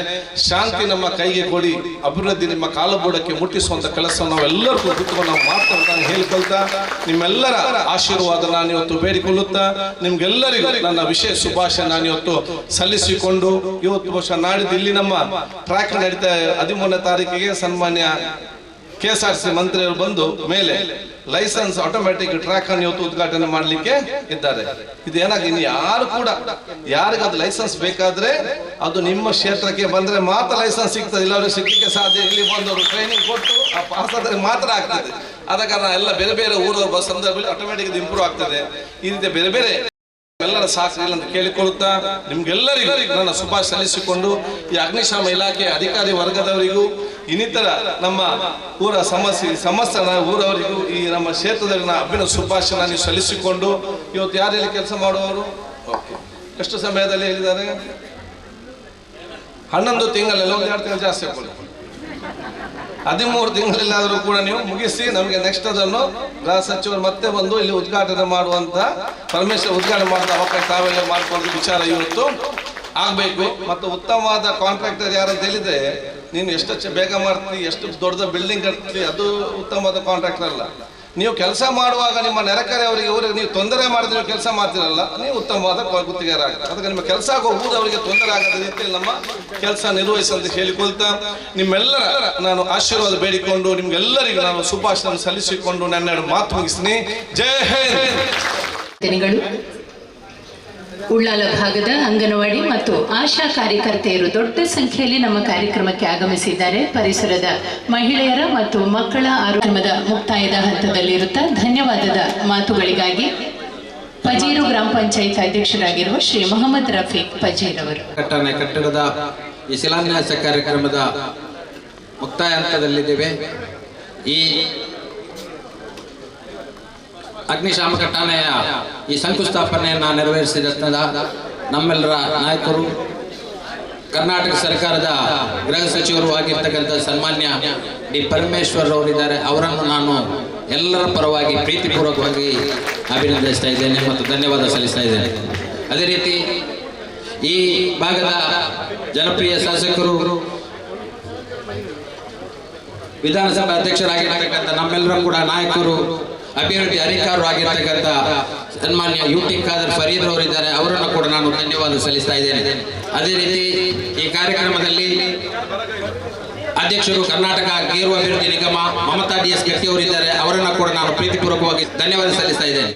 ಶಾಂತಿ ನಮ್ಮ ಕೈಗೆ ಕೊಡಿ, ಅಭಿವೃದ್ಧಿ ನಿಮ್ಮ ಕಾಲಬುಡಕ್ಕೆ ಮುಟ್ಟಿಸುವಂತ ಕೆಲಸ ನಾವೆಲ್ಲರೂ ಕೂತ್ಕೊಂಡು ನಾವು ಮಾಡ್ತಾ ಹೇಳಿಕೊಳ್ತಾ ನಿಮ್ಮೆಲ್ಲರ ಆಶೀರ್ವಾದ ನಾನು ಇವತ್ತು ಬೇಡಿಕೊಳ್ಳುತ್ತಾ ನಿಮ್ಗೆಲ್ಲರಿಗೂ ನನ್ನ ವಿಶೇಷ ಶುಭಾಶಯ ನಾನು ಇವತ್ತು ಸಲ್ಲಿಸಿಕೊಂಡು ಇವತ್ತು ಬಹುಶಃ ನಾಡಿದ್ದು ಇಲ್ಲಿ ನಮ್ಮ ಟ್ರ್ಯಾಕ್ ನಡೀತಾ 13ನೇ ತಾರೀಕಿಗೆ ಸನ್ಮಾನ್ಯ KSRTC ಮಂತ್ರಿಯವರು ಬಂದು ಮೇಲೆ ಲೈಸೆನ್ಸ್ ಆಟೋಮ್ಯಾಟಿಕ್ ಟ್ರ್ಯಾಕ್ ಅನ್ನು ಇವತ್ತು ಉದ್ಘಾಟನೆ ಮಾಡಲಿಕ್ಕೆ ಇದ್ದಾರೆ. ಇದೇನಾಗಿ ಇನ್ನು ಯಾರು ಕೂಡ ಯಾರಿಗಾದ್ರು ಲೈಸೆನ್ಸ್ ಬೇಕಾದ್ರೆ ಅದು ನಿಮ್ಮ ಕ್ಷೇತ್ರಕ್ಕೆ ಬಂದ್ರೆ ಮಾತ್ರ ಲೈಸೆನ್ಸ್ ಸಿಗ್ತದೆ, ಇಲ್ಲವ್ರಿಗೆ ಸಿಗ್ಲಿಕ್ಕೆ ಸಾಧ್ಯ. ಇಲ್ಲಿ ಬಂದವರು ಟ್ರೈನಿಂಗ್ ಕೊಟ್ಟು ಆ ಪಾಸ್ ಆದ್ರೆ ಮಾತ್ರ ಆಗ್ತದೆ. ಆದ ಕಾರಣ ಎಲ್ಲ ಬೇರೆ ಊರವ್ರ ಬಸ್ ಸಂದರ್ಭದಲ್ಲಿ ಆಟೋಮ್ಯಾಟಿಕ್ ಇಂಪ್ರೂವ್ ಆಗ್ತದೆ. ಈ ರೀತಿ ಬೇರೆ ಎಲ್ಲರ ಸಹಕಾರ ಅಂತ ಕೇಳಿಕೊಳ್ಳುತ್ತಾ ನಿಮ್ಗೆಲ್ಲರಿಗೂ ನನ್ನ ಶುಭಾಶಯ ಸಲ್ಲಿಸಿಕೊಂಡು ಈ ಅಗ್ನಿಶಾಮ ಇಲಾಖೆ ಅಧಿಕಾರಿ ವರ್ಗದವರಿಗೂ ಇನ್ನಿತರ ನಮ್ಮ ಊರ ಸಮಸ್ತ ಊರವರಿಗೂ ಈ ನಮ್ಮ ಕ್ಷೇತ್ರದಲ್ಲಿ ಅಭಿನವ ಶುಭಾಶಯ ನಾನು ಸಲ್ಲಿಸಿಕೊಂಡು ಇವತ್ತು ಯಾರೆಲ್ಲಿ ಕೆಲಸ ಮಾಡುವವರು ಎಷ್ಟು ಸಮಯದಲ್ಲಿ ಹೇಳಿದ್ದಾರೆ? 11 ತಿಂಗಳಲ್ಲಿ 1 2 ತಿಂಗಳು ಜಾಸ್ತಿ ಹಾಕೊಳ್ಳಿ, 13 ತಿಂಗಳಲ್ಲಾದರೂ ಕೂಡ ನೀವು ಮುಗಿಸಿ ನಮಗೆ ನೆಕ್ಸ್ಟ್ ಅದನ್ನು ಗೃಹ ಸಚಿವರು ಮತ್ತೆ ಬಂದು ಇಲ್ಲಿ ಉದ್ಘಾಟನೆ ಮಾಡುವಂತ ಪರಮೇಶ್ವರ್ ಉದ್ಘಾಟನೆ ಮಾಡುವ ಅವಕಾಶ ತಾವೆಲ್ಲ ಮಾಡಿಕೊಂಡು ವಿಚಾರ ಇವತ್ತು ಆಗ್ಬೇಕು. ಮತ್ತು ಉತ್ತಮವಾದ ಕಾಂಟ್ರಾಕ್ಟರ್ ಯಾರಂತ ಹೇಳಿದ್ರೆ ನೀನು ಎಷ್ಟು ಬೇಗ ಮಾಡ್ತಿ, ಎಷ್ಟು ದೊಡ್ಡ ಬಿಲ್ಡಿಂಗ್ ಕಟ್ತಿ, ಅದು ಉತ್ತಮವಾದ ಕಾಂಟ್ರಾಕ್ಟರ್ ಅಲ್ಲ. ನೀವು ಕೆಲಸ ಮಾಡುವಾಗ ನಿಮ್ಮ ನೆರೆಕರೆಯವರಿಗೆ ನೀವು ತೊಂದರೆ ಮಾಡಿದ್ರೆ ನೀವು ಕೆಲಸ ಮಾಡ್ತಿರಲ್ಲ, ನೀವು ಉತ್ತಮವಾದ ಗುತ್ತಿಗೆದಾರರಾಗ್ತಾರೆ. ಅದಕ್ಕೆ ನಿಮ್ಮ ಕೆಲಸ ಆಗೋ ಊರವರಿಗೆ ತೊಂದರೆ ಆಗದ ರೀತಿಯಲ್ಲಿ ನಮ್ಮ ಕೆಲಸ ನಿರ್ವಹಿಸಂತ ಹೇಳಿಕೊಳ್ತಾ ನಿಮ್ಮೆಲ್ಲರ ನಾನು ಆಶೀರ್ವಾದ ಬೇಡಿಕೊಂಡು ನಿಮ್ಗೆಲ್ಲರಿಗೂ ನಾನು ಶುಭಾಶಯ ಸಲ್ಲಿಸಿಕೊಂಡು ನನ್ನ ಮಾತು ಮುಗಿಸ್ತೀನಿ. ಜೈ ಹಿಂದ್. ಉಳ್ಳಾಲ ಭಾಗದ ಅಂಗನವಾಡಿ ಮತ್ತು ಆಶಾ ಕಾರ್ಯಕರ್ತೆಯರು ದೊಡ್ಡ ಸಂಖ್ಯೆಯಲ್ಲಿ ನಮ್ಮ ಕಾರ್ಯಕ್ರಮಕ್ಕೆ ಆಗಮಿಸಿದ್ದಾರೆ. ಪರಿಸರದ ಮಹಿಳೆಯರ ಮತ್ತು ಮಕ್ಕಳ ಆರೋಗ್ಯದ ಮುಕ್ತಾಯದ ಹಂತದಲ್ಲಿರುತ್ತಾ ಧನ್ಯವಾದದ ಮಾತುಗಳಿಗಾಗಿ ಪಜೀರು ಗ್ರಾಮ ಪಂಚಾಯತ್ ಅಧ್ಯಕ್ಷರಾಗಿರುವ ಶ್ರೀ ಮೊಹಮ್ಮದ್ ರಫೀಕ್ ಪಜೀರ್ ಅವರು ಕಟ್ಟಡದ ಈ ಶಿಲಾನ್ಯಾಸ ಕಾರ್ಯಕ್ರಮದ ಮುಕ್ತಾಯ ಹಂತದಲ್ಲಿದ್ದೇವೆ. ಈ ಅಗ್ನಿಶಾಮಕ ಠಾಣೆಯ ಈ ಶಂಕುಸ್ಥಾಪನೆಯನ್ನು ನೆರವೇರಿಸಿದ ನಮ್ಮೆಲ್ಲರ ನಾಯಕರು, ಕರ್ನಾಟಕ ಸರ್ಕಾರದ ಗೃಹ ಸಚಿವರು ಆಗಿರ್ತಕ್ಕಂಥ ಸನ್ಮಾನ್ಯ ಡಿ ಪರಮೇಶ್ವರ್ ಅವರಿದ್ದಾರೆ. ಅವರನ್ನು ನಾನು ಎಲ್ಲರ ಪರವಾಗಿ ಪ್ರೀತಿಪೂರ್ವಕವಾಗಿ ಅಭಿನಂದಿಸ್ತಾ ಇದ್ದೇನೆ ಮತ್ತು ಧನ್ಯವಾದ ಸಲ್ಲಿಸ್ತಾ ಇದ್ದೇನೆ. ಅದೇ ರೀತಿ ಈ ಭಾಗದ ಜನಪ್ರಿಯ ಶಾಸಕರು, ವಿಧಾನಸಭಾ ಅಧ್ಯಕ್ಷರಾಗಿರ್ತಕ್ಕಂಥ ನಮ್ಮೆಲ್ಲರೂ ಕೂಡ ನಾಯಕರು, ಅಭಿವೃದ್ಧಿ ಅಧಿಕಾರರು ಆಗಿರ್ತಕ್ಕಂಥ ಸನ್ಮಾನ್ಯ UT ಖಾದರ್ ಫರೀದ್ ಅವರಿದ್ದಾರೆ. ಅವರನ್ನು ಕೂಡ ನಾನು ಧನ್ಯವಾದ ಸಲ್ಲಿಸ್ತಾ ಇದ್ದೇನೆ. ಅದೇ ರೀತಿ ಈ ಕಾರ್ಯಕ್ರಮದಲ್ಲಿ ಅಧ್ಯಕ್ಷರು ಕರ್ನಾಟಕ ಗೇರು ಅಭಿವೃದ್ಧಿ ನಿಗಮ ಮಮತಾ DS ಗಟ್ಟಿ ಅವರಿದ್ದಾರೆ. ಅವರನ್ನು ಕೂಡ ನಾನು ಪ್ರೀತಿಪೂರ್ವಕವಾಗಿ ಧನ್ಯವಾದ ಸಲ್ಲಿಸ್ತಾ ಇದ್ದೇನೆ.